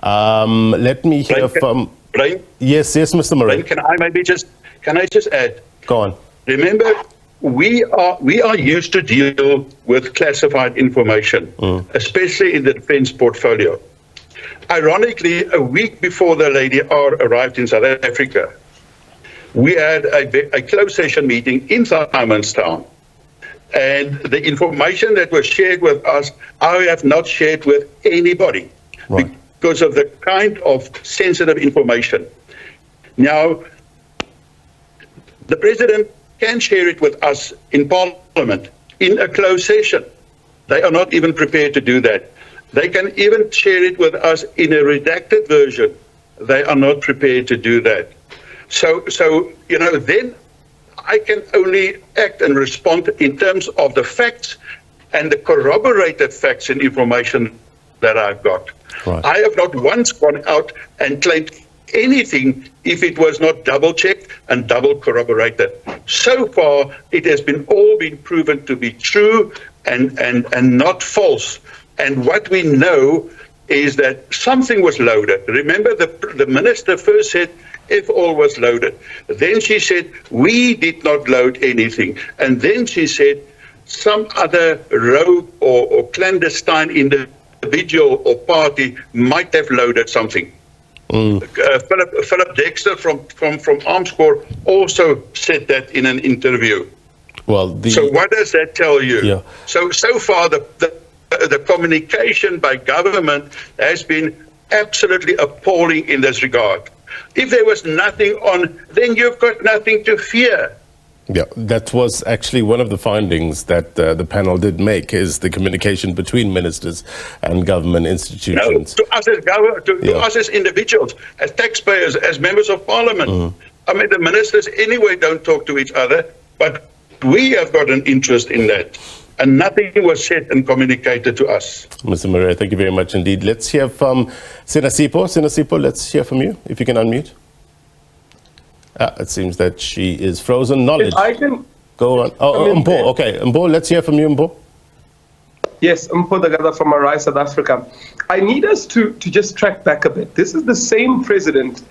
Let me hear from... Brian? Yes, Mr. Murray. Can I just add? Go on. Remember, we are used to deal with classified information, especially in the defense portfolio. Ironically, a week before the Lady R arrived in South Africa, we had a closed session meeting in Simonstown. And the information that was shared with us, I have not shared with anybody, because of the kind of sensitive information. Now, the president can share it with us in Parliament in a closed session. They are not even prepared to do that. They can even share it with us in a redacted version. They are not prepared to do that. So you know, then I can only act and respond in terms of the facts and the corroborated facts and information that I've got. I have not once gone out and claimed anything if it was not double-checked and double corroborated. So far, it has been all been proven to be true and not false. And what we know is that something was loaded. Remember, the minister first said, if all was loaded. Then she said, we did not load anything. And then she said, some other rogue or clandestine individual or party might have loaded something. Philip Dexter from Arms Corps also said that in an interview. Well, so what does that tell you? Yeah. So far, the communication by government has been absolutely appalling in this regard. If there was nothing on, then you've got nothing to fear. Yeah, that was actually one of the findings that the panel did make, is the communication between ministers and government institutions. No, to us as to us as individuals, as taxpayers, as members of parliament. I mean, the ministers anyway don't talk to each other, but we have got an interest in that. And nothing was said and communicated to us. Mr. Maria, thank you very much indeed. Let's hear from Sinasipo. Sinasipo, let's hear from you, if you can unmute. It seems that she is frozen. Knowledge. If I can go on. Oh, Mpo. Okay, Mpo, let's hear from you, Mpo. Yes, Mpo Dagada from Arai, South Africa. I need us to just track back a bit. This is the same president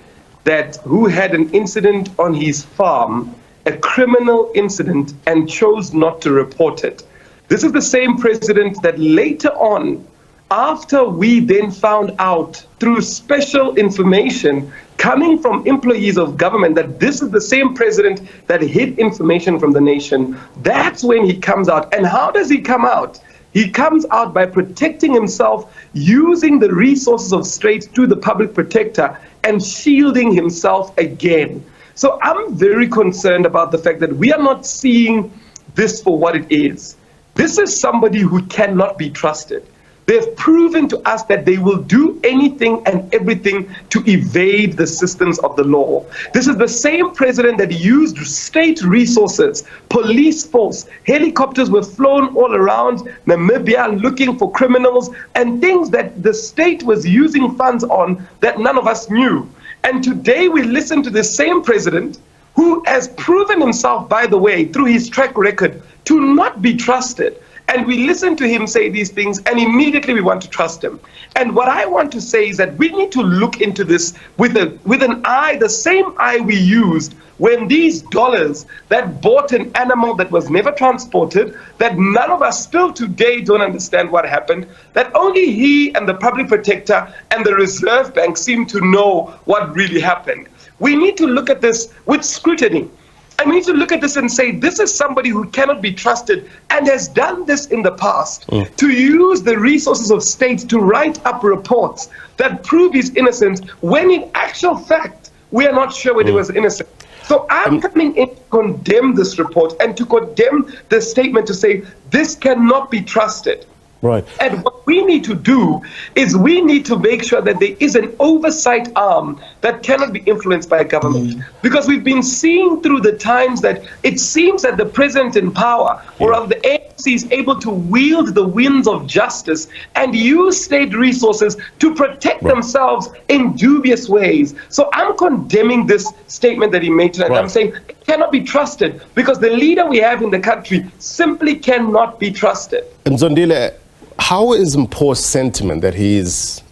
who had an incident on his farm, a criminal incident, and chose not to report it. This is the same president that later on, after we then found out through special information coming from employees of government that this is the same president that hid information from the nation, that's when he comes out. And how does he come out? He comes out by protecting himself, using the resources of state through the public protector and shielding himself again. So I'm very concerned about the fact that we are not seeing this for what it is. This is somebody who cannot be trusted. They've proven to us that they will do anything and everything to evade the systems of the law. This is the same president that used state resources, police force, helicopters were flown all around Namibia looking for criminals and things that the state was using funds on that none of us knew. And today we listen to the same president who has proven himself, by the way, through his track record, to not be trusted. And we listen to him say these things and immediately we want to trust him. And what I want to say is that we need to look into this with an eye, the same eye we used when these dollars that bought an animal that was never transported, that none of us still today don't understand what happened, that only he and the public protector and the Reserve Bank seem to know what really happened. We need to look at this with scrutiny. And we need to look at this and say, this is somebody who cannot be trusted and has done this in the past to use the resources of state to write up reports that prove his innocence when in actual fact, we are not sure whether he was innocent. So I'm coming in to condemn this report and to condemn the statement to say, this cannot be trusted. Right. And what we need to do is we need to make sure that there is an oversight arm that cannot be influenced by government. Because we've been seeing through the times that it seems that the president in power or of the ANC is able to wield the winds of justice and use state resources to protect themselves in dubious ways. So I'm condemning this statement that he made tonight. I'm saying it cannot be trusted because the leader we have in the country simply cannot be trusted. And Zondile, how is Mpo's sentiment that he's,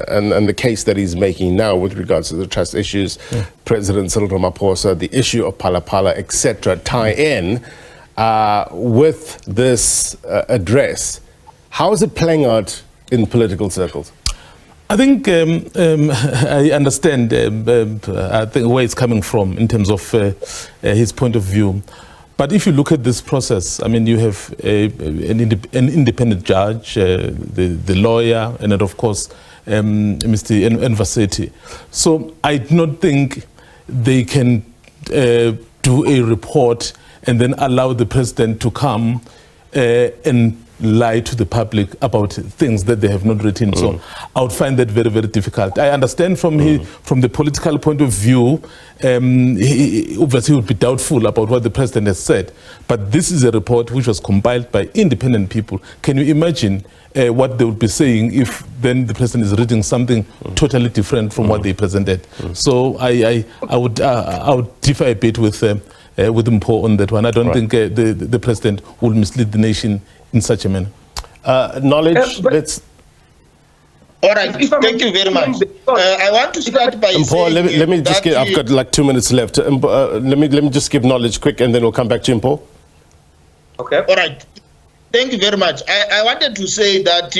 and the case that he's making now with regards to the trust issues, President Cyril Ramaphosa, the issue of Phala, etc., tie in with this address? How is it playing out in political circles? I think I understand I think where it's coming from in terms of his point of view. But if you look at this process, I mean, you have an independent judge, the lawyer, and then of course, Mr. Nvaseti. So I do not think they can do a report and then allow the president to come and lie to the public about things that they have not written. So I would find that very, very difficult. I understand from the political point of view, he obviously would be doubtful about what the president has said. But this is a report which was compiled by independent people. Can you imagine what they would be saying if then the president is reading something totally different from what they presented? So I would differ a bit with Mpo on that one. I don't think the president will mislead the nation in such a manner. Knowledge, let's... All right, thank you very much. I want to start by Paul, saying... let me just give, I've got like 2 minutes left. Let me just give Knowledge quick, and then we'll come back to you, Paul. Okay. All right. Thank you very much. I wanted to say that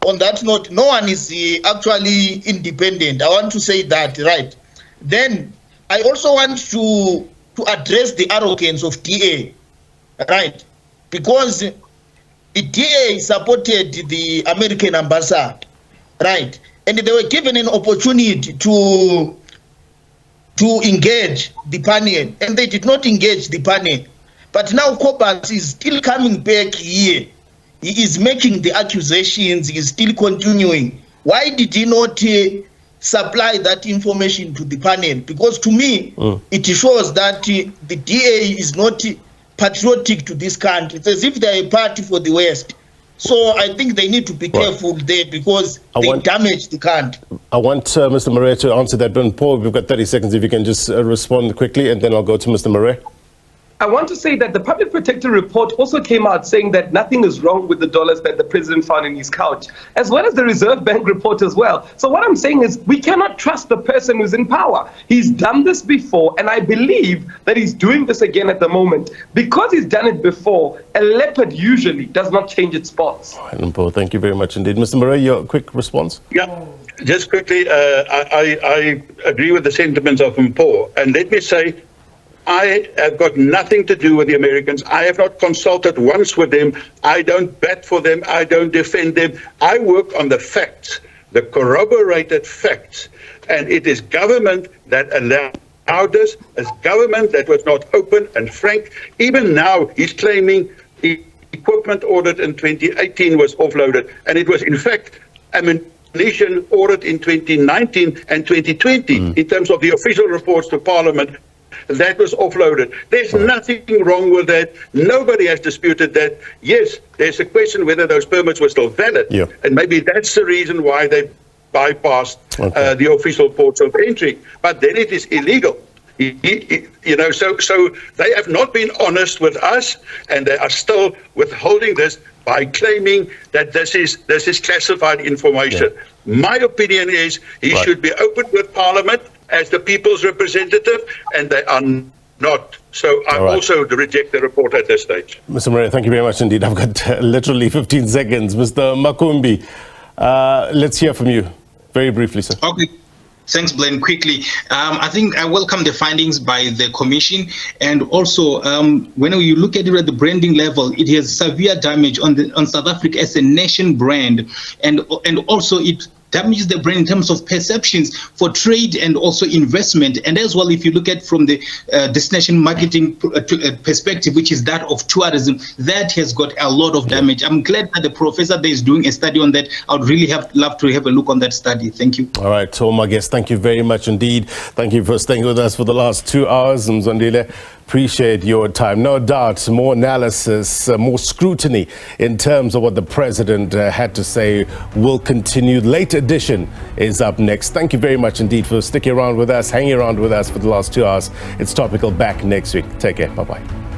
on that note, no one is actually independent. I want to say that, right? Then I also want to address the arrogance of DA, right? Because the DA supported the American ambassador, right? And they were given an opportunity to engage the panel, and they did not engage the panel. But now Cobus is still coming back here. He is making the accusations, he is still continuing. Why did he not supply that information to the panel? Because to me, it shows that the DA is not patriotic to this country. It's as if they're a party for the West. So I think they need to be careful there because they damage the country. I want Mr. Murray to answer that, but Paul, we've got 30 seconds if you can just respond quickly, and then I'll go to Mr. Murray. I want to say that the Public Protector report also came out saying that nothing is wrong with the dollars that the president found in his couch, as well as the Reserve Bank report as well. So what I'm saying is we cannot trust the person who's in power. He's done this before, and I believe that he's doing this again at the moment. Because he's done it before, a leopard usually does not change its spots. Paul, thank you very much indeed. Mr. Murray, your quick response? Yeah, just quickly, I agree with the sentiments of Paul. And let me say, I have got nothing to do with the Americans. I have not consulted once with them. I don't bat for them. I don't defend them. I work on the facts, the corroborated facts. And it is government that allowed this. It's government that was not open and frank. Even now, he's claiming the equipment ordered in 2018 was offloaded. And it was, in fact, ammunition ordered in 2019 and 2020 in terms of the official reports to Parliament. That was offloaded. There's nothing wrong with that. Nobody has disputed that. Yes, there's a question whether those permits were still valid. And maybe that's the reason why they bypassed the official ports of entry. But then it is illegal. You know, so they have not been honest with us, and they are still withholding this by claiming that this is classified information. My opinion is he should be open with Parliament as the people's representative, and they are not. So I also reject the report at this stage. Mr. Murray, thank you very much indeed. I've got literally 15 seconds. Mr. Makumbi, let's hear from you. Very briefly, sir. Okay. Thanks, Blaine. Quickly, I think I welcome the findings by the Commission, and also when you look at it at the branding level, it has severe damage on South Africa as a nation brand, and also it damages the brand in terms of perceptions for trade and also investment. And as well, if you look at from the destination marketing perspective, which is that of tourism, that has got a lot of damage. I'm glad that the professor there is doing a study on that. I would really love to have a look on that study. Thank you. All right, to all my guests, thank you very much indeed. Thank you for staying with us for the last 2 hours. Mzondile, appreciate your time. No doubt, more analysis, more scrutiny in terms of what the president had to say will continue. Late edition is up next. Thank you very much indeed for sticking around with us, hanging around with us for the last 2 hours. It's Topical back next week. Take care. Bye-bye.